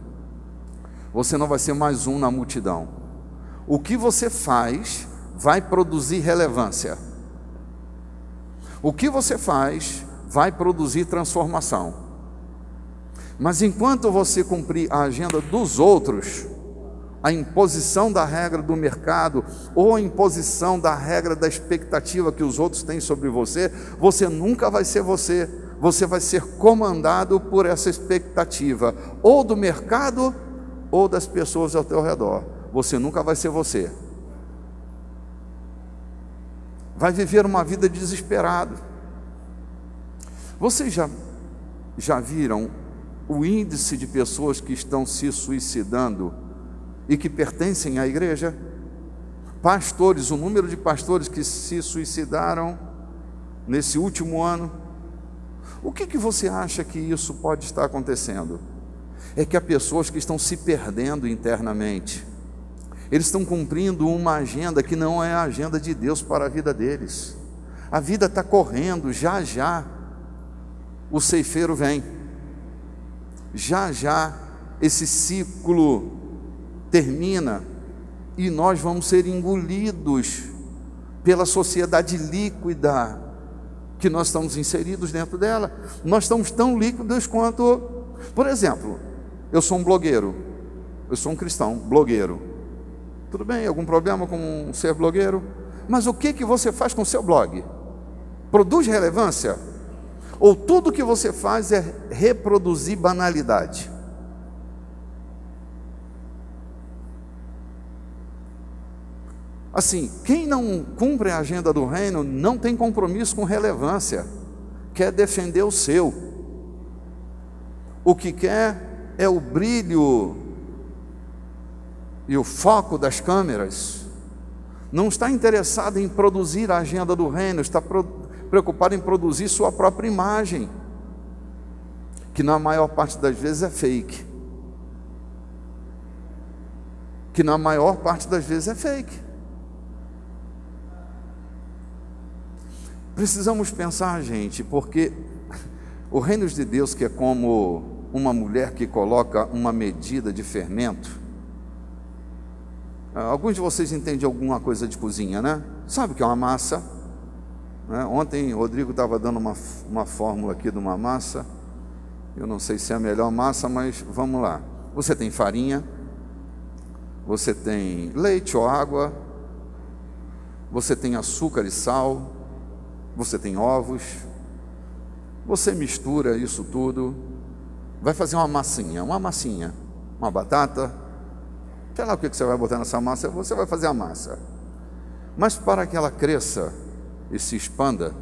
Você não vai ser mais um na multidão. O que você faz vai produzir relevância. O que você faz vai produzir transformação. Mas enquanto você cumprir a agenda dos outros, a imposição da regra do mercado ou a imposição da regra da expectativa que os outros têm sobre você, você nunca vai ser você. Você vai ser comandado por essa expectativa, ou do mercado ou das pessoas ao teu redor. Você nunca vai ser você. Vai viver uma vida desesperado. Vocês já viram o índice de pessoas que estão se suicidando e que pertencem à igreja? Pastores, o número de pastores que se suicidaram nesse último ano. O que você acha que isso pode estar acontecendo? É que há pessoas que estão se perdendo internamente. Eles estão cumprindo uma agenda que não é a agenda de Deus para a vida deles. A vida está correndo, já já o ceifeiro vem. Já já esse ciclo termina e nós vamos ser engolidos pela sociedade líquida que nós estamos inseridos dentro dela. Nós estamos tão líquidos quanto, por exemplo, eu sou um blogueiro, eu sou um cristão, blogueiro. Tudo bem, algum problema com ser blogueiro? Mas o que você faz com o seu blog? Produz relevância? Ou tudo que você faz é reproduzir banalidade? Assim, quem não cumpre a agenda do reino não tem compromisso com relevância, quer defender o seu. O que quer é o brilho e o foco das câmeras. Não está interessado em produzir a agenda do reino, está preocupado em produzir sua própria imagem, que na maior parte das vezes é fake. Que na maior parte das vezes é fake. Precisamos pensar, gente, porque o reino de Deus, que é como uma mulher que coloca uma medida de fermento. Alguns de vocês entendem alguma coisa de cozinha, né? Sabe o que é uma massa? Né? Ontem o Rodrigo estava dando uma fórmula aqui de uma massa. Eu não sei se é a melhor massa, mas vamos lá. Você tem farinha, você tem leite ou água, você tem açúcar e sal, você tem ovos, você mistura isso tudo, vai fazer uma massinha, uma batata, sei lá o que você vai botar nessa massa, você vai fazer a massa. Mas para que ela cresça e se expanda,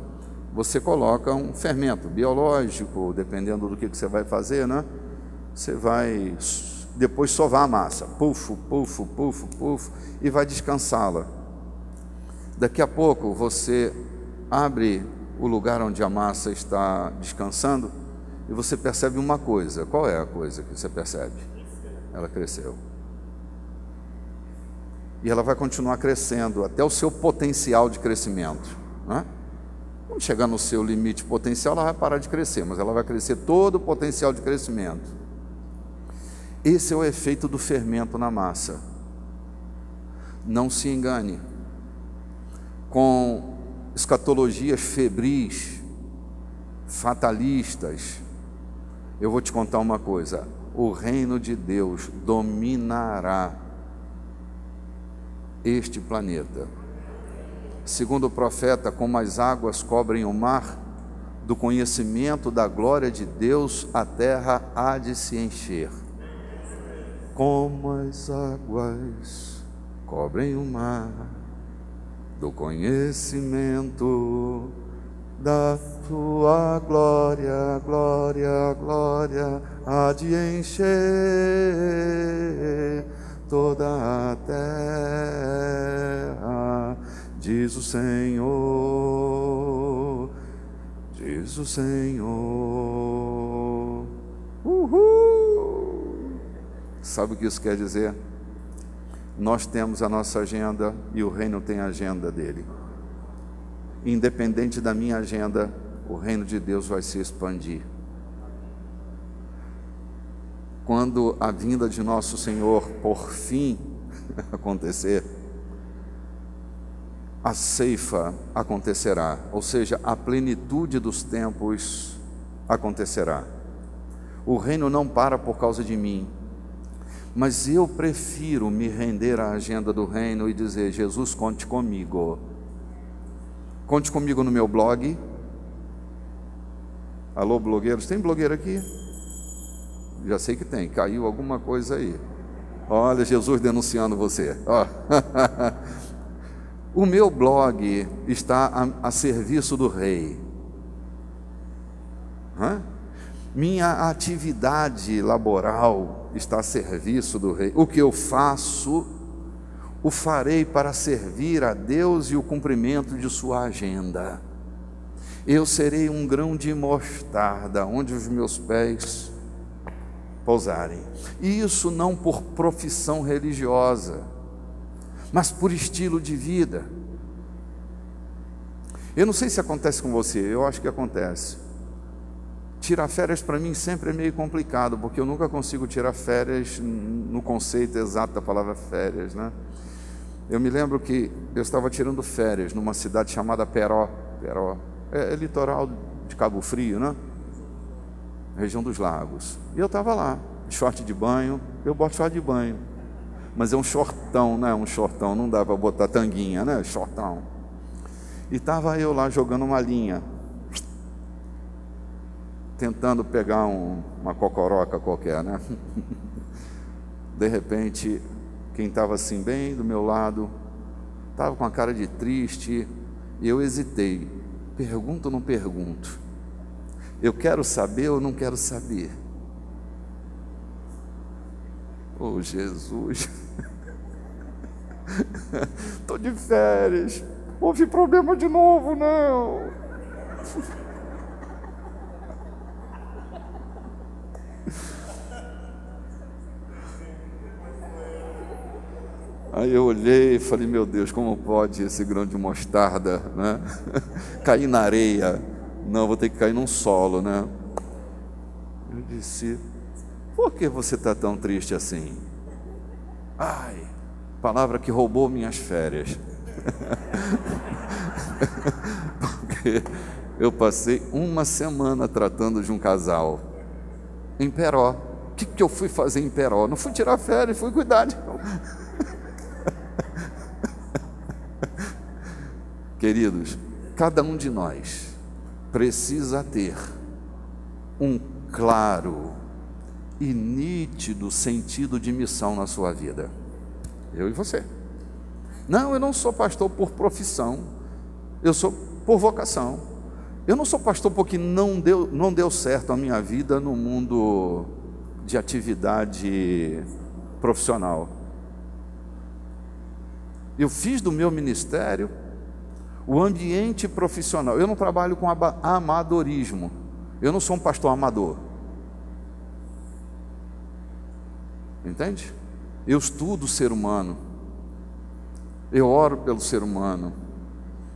você coloca um fermento biológico, dependendo do que você vai fazer, né? Você vai depois sovar a massa, pufo, pufo, pufo, pufo, e vai descansá-la. Daqui a pouco você abre o lugar onde a massa está descansando e você percebe uma coisa. Qual é a coisa que você percebe? Ela cresceu. E ela vai continuar crescendo até o seu potencial de crescimento, né? Quando chegar no seu limite potencial, ela vai parar de crescer, mas ela vai crescer todo o potencial de crescimento. Esse é o efeito do fermento na massa. Não se engane com escatologias febris, fatalistas. Eu vou te contar uma coisa: o reino de Deus dominará este planeta. Segundo o profeta, como as águas cobrem o mar, do conhecimento da glória de Deus a terra há de se encher. Como as águas cobrem o mar, do conhecimento da tua glória, glória, glória, há de encher toda a terra, diz o Senhor, diz o Senhor. Uhul! Sabe o que isso quer dizer? Nós temos a nossa agenda e o reino tem a agenda dele. Independente da minha agenda, o reino de Deus vai se expandir. Quando a vinda de nosso Senhor, por fim, acontecer, a ceifa acontecerá, ou seja, a plenitude dos tempos acontecerá. O reino não para por causa de mim, mas eu prefiro me render à agenda do reino e dizer: Jesus, conte comigo. Conte comigo no meu blog. Alô, blogueiros, tem blogueiro aqui? Já sei que tem, caiu alguma coisa aí. Olha, Jesus denunciando você. O meu blog está a serviço do rei. Minha atividade laboral está a serviço do rei. O que eu faço, o farei para servir a Deus e o cumprimento de sua agenda. Eu serei um grão de mostarda onde os meus pés pousarem. E isso não por profissão religiosa, mas por estilo de vida. Eu não sei se acontece com você, eu acho que acontece. Tirar férias para mim sempre é meio complicado, porque eu nunca consigo tirar férias no conceito exato da palavra férias, né? Eu me lembro que eu estava tirando férias numa cidade chamada Peró. É litoral de Cabo Frio, né? Região dos Lagos. E eu estava lá, de short de banho. Eu boto short de banho, mas é um shortão, né? Um shortão, não dá para botar tanguinha, né? Shortão. E estava eu lá jogando uma linha, tentando pegar uma cocoroca qualquer, né? De repente, quem estava assim bem do meu lado, estava com a cara de triste, e eu hesitei. Pergunto ou não pergunto? Eu quero saber ou não quero saber? Oh, Jesus! Estou de férias, houve problema de novo, não? Aí eu olhei e falei: meu Deus, como pode esse grão de mostarda, né? Cair na areia? Não, vou ter que cair num solo, né? Eu disse: por que você está tão triste assim? Ai, palavra que roubou minhas férias. Porque eu passei uma semana tratando de um casal em Peró. O que eu fui fazer em Peró? Não fui tirar férias, fui cuidar de... Queridos, cada um de nós precisa ter um claro e nítido sentido de missão na sua vida. Eu e você. Não, eu não sou pastor por profissão, eu sou por vocação. Eu não sou pastor porque não deu certo a minha vida no mundo de atividade profissional. Eu fiz do meu ministério o ambiente profissional. Eu não trabalho com amadorismo. Eu não sou um pastor amador. Entende? Eu estudo o ser humano. Eu oro pelo ser humano.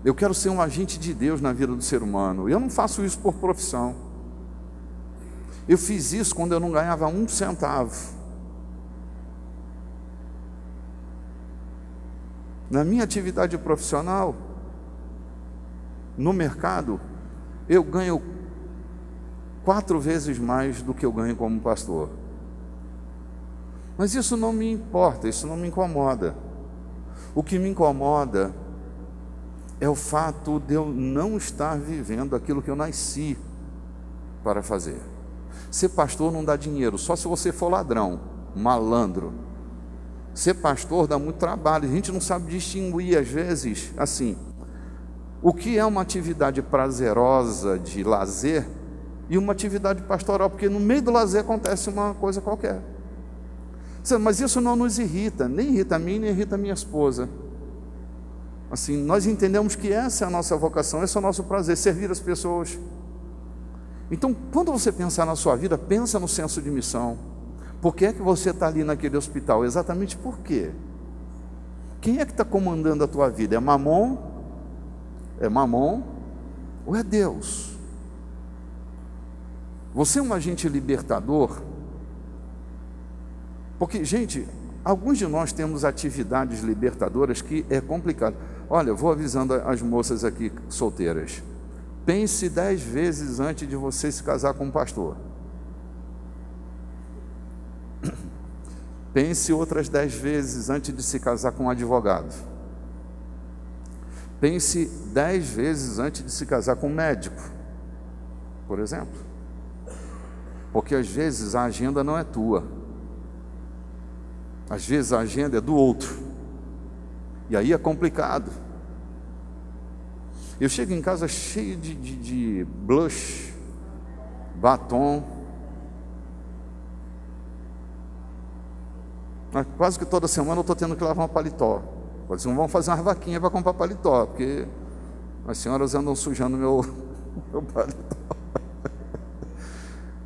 Eu quero ser um agente de Deus na vida do ser humano. Eu não faço isso por profissão. Eu fiz isso quando eu não ganhava 1 centavo. Na minha atividade profissional, no mercado, eu ganho 4 vezes mais do que eu ganho como pastor. Mas isso não me importa, isso não me incomoda. O que me incomoda é o fato de eu não estar vivendo aquilo que eu nasci para fazer. Ser pastor não dá dinheiro, só se você for ladrão, malandro. Ser pastor dá muito trabalho, a gente não sabe distinguir às vezes, assim, o que é uma atividade prazerosa de lazer e uma atividade pastoral, porque no meio do lazer acontece uma coisa qualquer. Mas isso não nos irrita, nem irrita a mim, nem irrita a minha esposa. Assim, nós entendemos que essa é a nossa vocação, esse é o nosso prazer, servir as pessoas. Então, quando você pensar na sua vida, pensa no senso de missão. Por que é que você está ali naquele hospital? Exatamente por quê? Quem é que está comandando a tua vida? É Mamon? É Mamon? Ou é Deus? Você é um agente libertador? Porque, gente, alguns de nós temos atividades libertadoras que é complicado. Olha, eu vou avisando as moças aqui solteiras. Pense 10 vezes antes de você se casar com um pastor. Pense outras 10 vezes antes de se casar com um advogado. Pense 10 vezes antes de se casar com um médico, por exemplo. Porque às vezes a agenda não é tua. Às vezes a agenda é do outro. E aí é complicado. Eu chego em casa cheio de blush, batom. Quase que toda semana eu estou tendo que lavar um paletó. Eles não vão fazer uma vaquinha para comprar paletó, porque as senhoras andam sujando meu paletó.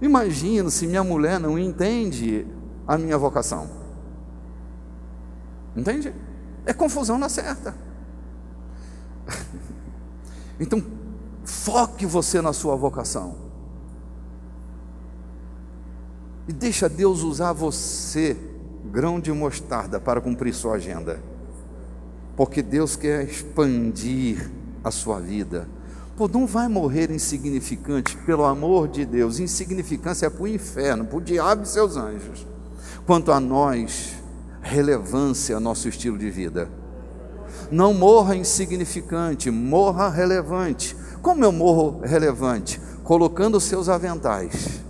Imagina se minha mulher não entende a minha vocação. Entende? É confusão na certa. Então, foque você na sua vocação. E deixa Deus usar você, grão de mostarda, para cumprir sua agenda. Porque Deus quer expandir a sua vida. Pô, não vai morrer insignificante, pelo amor de Deus. Insignificância é para o inferno, para o diabo e seus anjos. Quanto a nós, relevância, nosso estilo de vida. Não morra insignificante, morra relevante. Como eu morro relevante? Colocando os seus aventais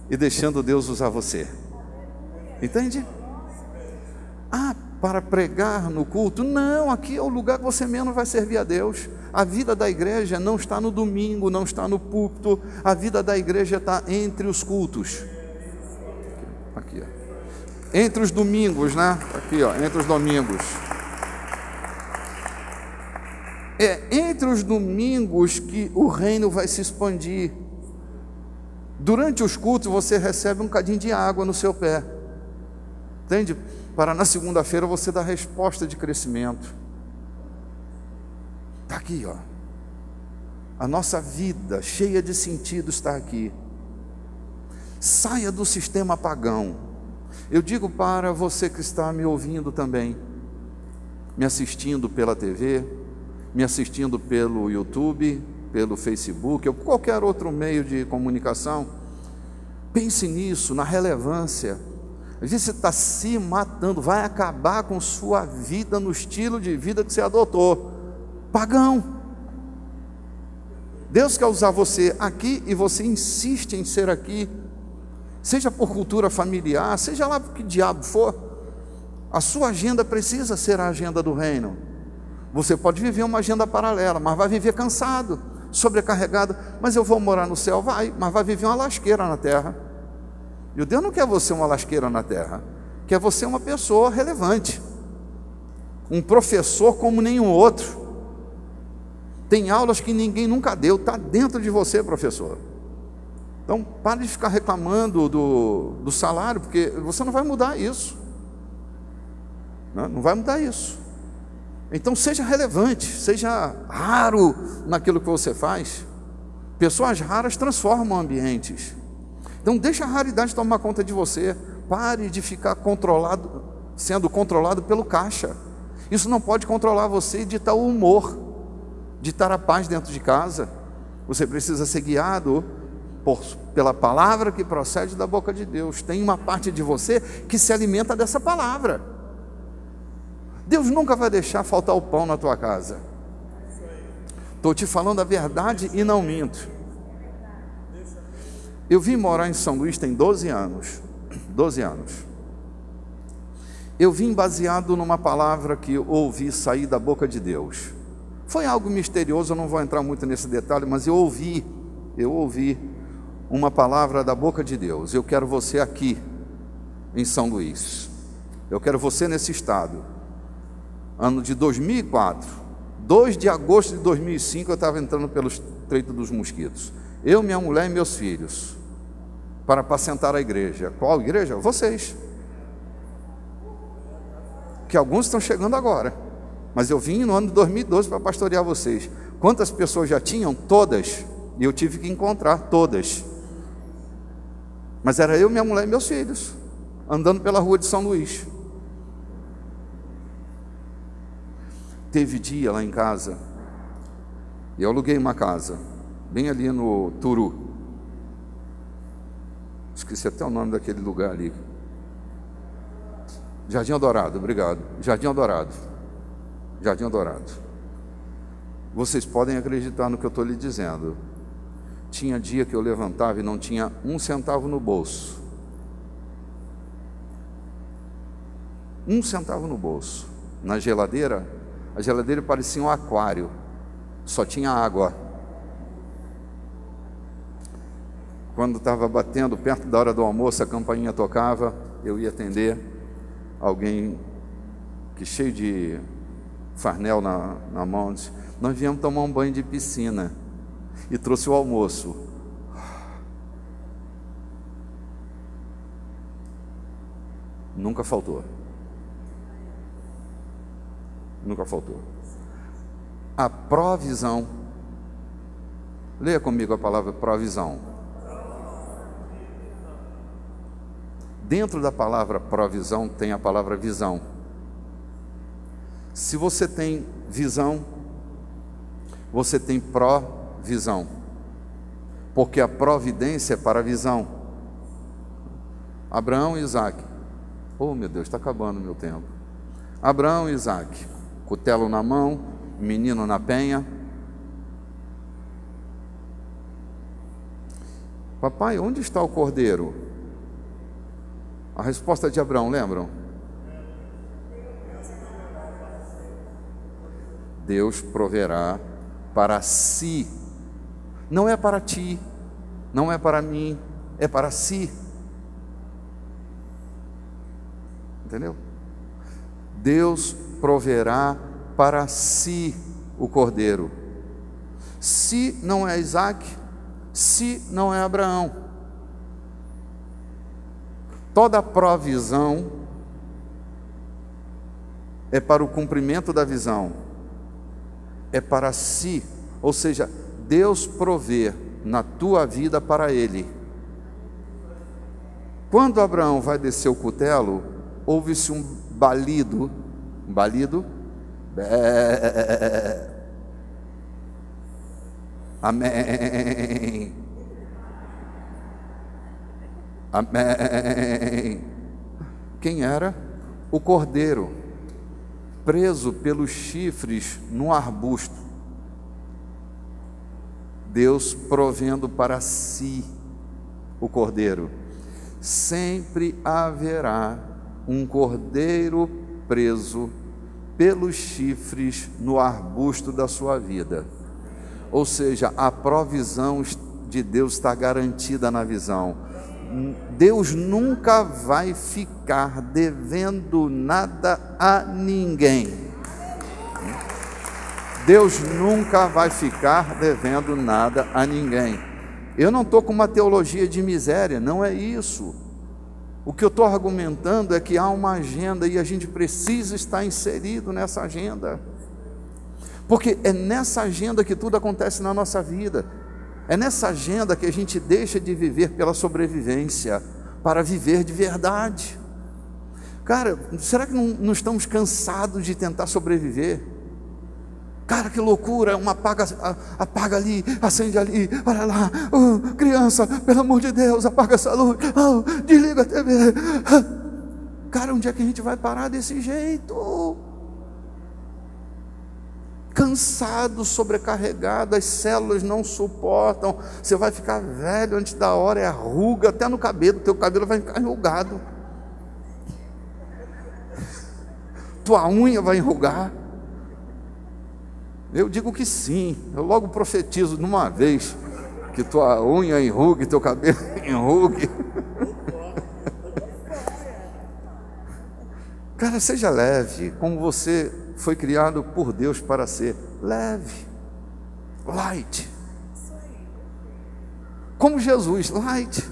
e deixando Deus usar você. Entende? Para pregar no culto? Não, aqui é o lugar que você menos vai servir a Deus. A vida da igreja não está no domingo, não está no púlpito. A vida da igreja está entre os cultos. Aqui, ó. Entre os domingos, né? Aqui, ó, entre os domingos. É entre os domingos que o reino vai se expandir. Durante os cultos você recebe um cadinho de água no seu pé. Entende? Para na segunda-feira você dar resposta de crescimento. Está aqui, ó. A nossa vida cheia de sentido está aqui. Saia do sistema pagão. Eu digo para você que está me ouvindo também, me assistindo pela TV, me assistindo pelo YouTube, pelo Facebook, ou qualquer outro meio de comunicação, pense nisso, na relevância. Às vezes você está se matando, vai acabar com sua vida no estilo de vida que você adotou, pagão. Deus quer usar você aqui e você insiste em ser aqui, seja por cultura familiar, seja lá por que diabo for, a sua agenda precisa ser a agenda do reino. Você pode viver uma agenda paralela, mas vai viver cansado, sobrecarregado. Mas eu vou morar no céu? Vai, mas vai viver uma lasqueira na terra. E o Deus não quer você uma lasqueira na terra, quer você uma pessoa relevante, um professor como nenhum outro. Tem aulas que ninguém nunca deu, está dentro de você, professor. Então, pare de ficar reclamando do salário, porque você não vai mudar isso. Não vai mudar isso. Então, seja relevante, seja raro naquilo que você faz. Pessoas raras transformam ambientes. Então, deixa a raridade tomar conta de você. Pare de ficar sendo controlado pelo caixa. Isso não pode controlar você e ditar o humor, ditar a paz dentro de casa. Você precisa ser guiado pela palavra que procede da boca de Deus. Tem uma parte de você que se alimenta dessa palavra. Deus nunca vai deixar faltar o pão na tua casa. Estou te falando a verdade e não minto. Eu vim morar em São Luís tem 12 anos. 12 anos. Eu vim baseado numa palavra que eu ouvi sair da boca de Deus. Foi algo misterioso, eu não vou entrar muito nesse detalhe, mas eu ouvi uma palavra da boca de Deus. Eu quero você aqui em São Luís. Eu quero você nesse estado. Ano de 2004, 2 de agosto de 2005, eu estava entrando pelo Estreito dos Mosquitos. Eu, minha mulher e meus filhos, para apacentar a igreja. Qual igreja? Vocês. Que alguns estão chegando agora. Mas eu vim no ano de 2012 para pastorear vocês. Quantas pessoas já tinham? Todas. E eu tive que encontrar todas. Mas era eu, minha mulher e meus filhos, andando pela rua de São Luís. Teve dia lá em casa, e eu aluguei uma casa, bem ali no Turu. Esqueci até o nome daquele lugar ali. Jardim Eldorado, obrigado. Jardim Eldorado. Jardim Eldorado. Vocês podem acreditar no que eu estou lhe dizendo. Tinha dia que eu levantava e não tinha 1 centavo no bolso. 1 centavo no bolso. Na geladeira, a geladeira parecia um aquário. Só tinha água. Quando estava batendo perto da hora do almoço, a campainha tocava, eu ia atender. Alguém que cheio de farnel na mão disse: nós viemos tomar um banho de piscina e trouxe o almoço. Nunca faltou. Nunca faltou. A provisão. Leia comigo a palavra provisão. Dentro da palavra provisão tem a palavra visão. Se você tem visão, você tem provisão, porque a providência é para a visão. Abraão e Isaac. Oh meu Deus, está acabando o meu tempo. Abraão e Isaac, cutelo na mão, menino na penha. Papai, onde está o cordeiro? A resposta de Abraão, lembram? Deus proverá para si. Não é para ti, não é para mim, é para si. Entendeu? Deus proverá para si o cordeiro. Se não é Isaac, se não é Abraão. Toda provisão é para o cumprimento da visão, é para si, ou seja, Deus provê na tua vida para Ele. Quando Abraão vai descer o cutelo, ouve-se um balido, amém, amém. Quem era? O cordeiro, preso pelos chifres num arbusto. Deus provendo para si o cordeiro. Sempre haverá um cordeiro preso pelos chifres no arbusto da sua vida. Ou seja, a provisão de Deus está garantida na visão. Deus nunca vai ficar devendo nada a ninguém. Deus nunca vai ficar devendo nada a ninguém. Eu não estou com uma teologia de miséria, não é isso. O que eu estou argumentando é que há uma agenda e a gente precisa estar inserido nessa agenda. Porque é nessa agenda que tudo acontece na nossa vida. É nessa agenda que a gente deixa de viver pela sobrevivência para viver de verdade. Cara, será que não estamos cansados de tentar sobreviver? Cara, que loucura, apaga ali, acende ali, olha lá, criança, pelo amor de Deus, apaga essa luz, desliga a TV. Cara, onde é que a gente vai parar desse jeito? Cansado, sobrecarregado, as células não suportam, você vai ficar velho antes da hora, é ruga até no cabelo, teu cabelo vai ficar enrugado, tua unha vai enrugar. Eu digo que sim, eu logo profetizo de uma vez que tua unha enrugue, teu cabelo enrugue. Cara, seja leve, como você foi criado por Deus para ser leve, light. Como Jesus, light,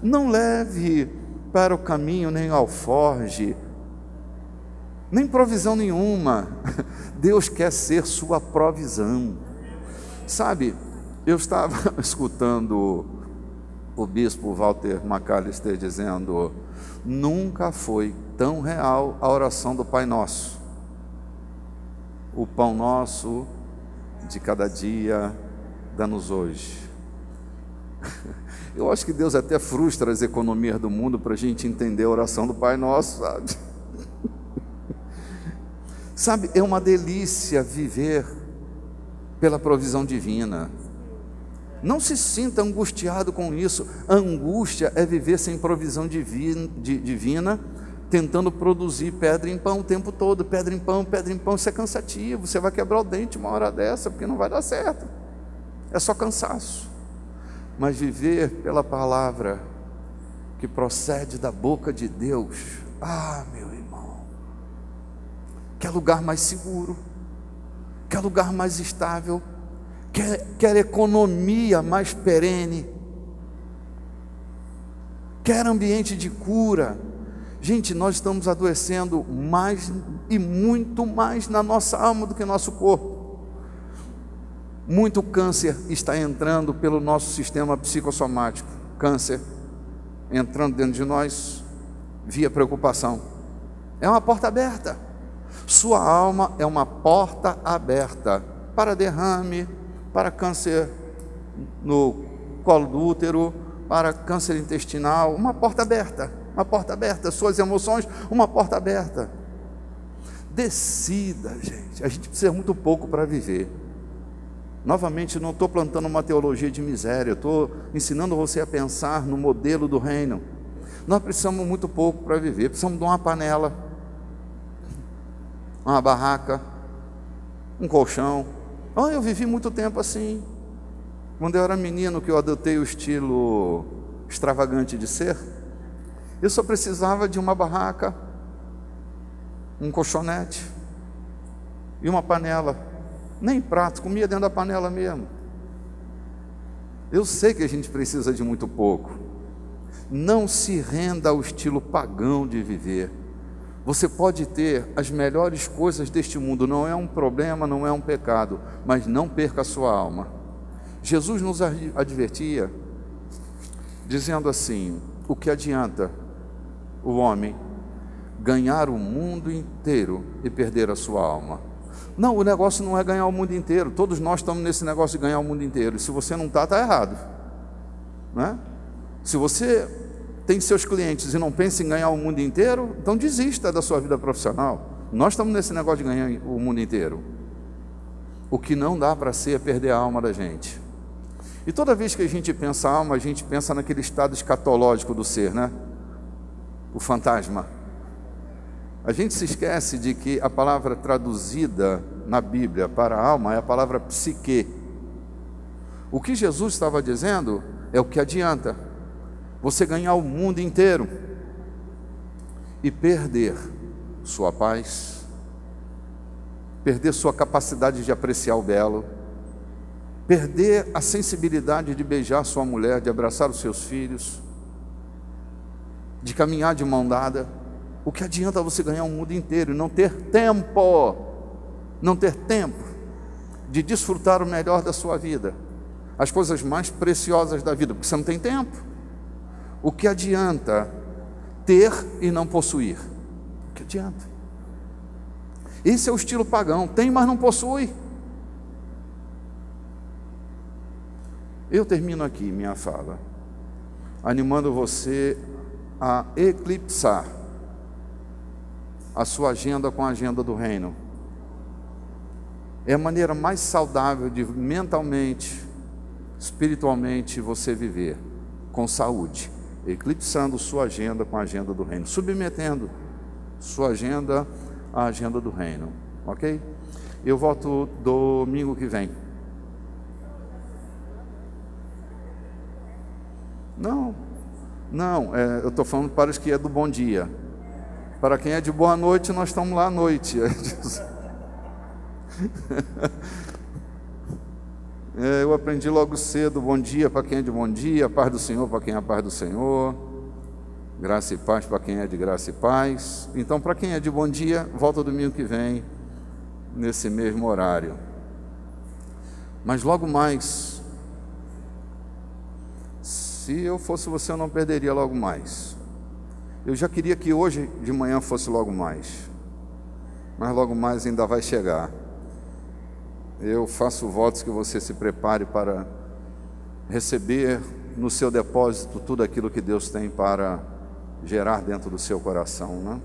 não leve para o caminho nem alforge, nem provisão nenhuma. Deus quer ser sua provisão. Sabe, eu estava escutando o bispo Walter McAllister dizendo: nunca foi tão real a oração do Pai Nosso. O pão nosso de cada dia dá-nos hoje. Eu acho que Deus até frustra as economias do mundo para a gente entender a oração do Pai Nosso, sabe? Sabe, é uma delícia viver pela provisão divina. Não se sinta angustiado com isso. A angústia é viver sem provisão divina, tentando produzir pedra em pão o tempo todo. Pedra em pão, isso é cansativo. Você vai quebrar o dente uma hora dessa, porque não vai dar certo. É só cansaço. Mas viver pela palavra que procede da boca de Deus, meu irmão, quer lugar mais seguro, quer lugar mais estável, quer economia mais perene, quer ambiente de cura. Gente, nós estamos adoecendo mais e muito mais na nossa alma do que no nosso corpo. Muito câncer está entrando pelo nosso sistema psicossomático. Câncer entrando dentro de nós via preocupação. É uma porta aberta. Sua alma é uma porta aberta para derrame, para câncer no colo do útero, para câncer intestinal. Uma porta aberta, uma porta aberta. Suas emoções, uma porta aberta. Decida, gente. A gente precisa muito pouco para viver. Novamente, não estou plantando uma teologia de miséria, estou ensinando você a pensar no modelo do reino. Nós precisamos muito pouco para viver. Precisamos de uma panela, uma barraca, um colchão. Eu vivi muito tempo assim. Quando eu era menino, que eu adotei o estilo extravagante de ser, eu só precisava de uma barraca, um colchonete e uma panela. Nem prato, comia dentro da panela mesmo. Eu sei que a gente precisa de muito pouco. Não se renda ao estilo pagão de viver. Você pode ter as melhores coisas deste mundo, não é um problema, não é um pecado, mas não perca a sua alma. Jesus nos advertia, dizendo assim: o que adianta o homem ganhar o mundo inteiro e perder a sua alma? Não, o negócio não é ganhar o mundo inteiro. Todos nós estamos nesse negócio de ganhar o mundo inteiro. E se você não está errado, né? Se você tem seus clientes e não pensa em ganhar o mundo inteiro, então desista da sua vida profissional. Nós estamos nesse negócio de ganhar o mundo inteiro. O que não dá para ser é perder a alma da gente. E toda vez que a gente pensa alma, a gente pensa naquele estado escatológico do ser, né? O fantasma. A gente se esquece de que a palavra traduzida na Bíblia para alma é a palavra psique. O que Jesus estava dizendo é: o que adianta você ganhar o mundo inteiro e perder sua paz, perder sua capacidade de apreciar o belo, perder a sensibilidade de beijar sua mulher, de abraçar os seus filhos, de caminhar de mão dada? O que adianta você ganhar o mundo inteiro e não ter tempo de desfrutar o melhor da sua vida, as coisas mais preciosas da vida, porque você não tem tempo? O que adianta ter e não possuir? Que adianta? Esse é o estilo pagão. Tem, mas não possui. Eu termino aqui minha fala, animando você a eclipsar a sua agenda com a agenda do reino. É a maneira mais saudável de mentalmente, espiritualmente você viver com saúde, eclipsando sua agenda com a agenda do reino, submetendo sua agenda à agenda do reino, ok? Eu volto domingo que vem. Não, eu estou falando para os que é do bom dia. Para quem é de boa noite, nós estamos lá à noite. Eu aprendi logo cedo, bom dia para quem é de bom dia, paz do Senhor para quem é a paz do Senhor, graça e paz para quem é de graça e paz. Então, para quem é de bom dia, volta domingo que vem, nesse mesmo horário. Mas logo mais, se eu fosse você, eu não perderia logo mais. Eu já queria que hoje de manhã fosse logo mais, mas logo mais ainda vai chegar. Eu faço votos que você se prepare para receber no seu depósito tudo aquilo que Deus tem para gerar dentro do seu coração, né?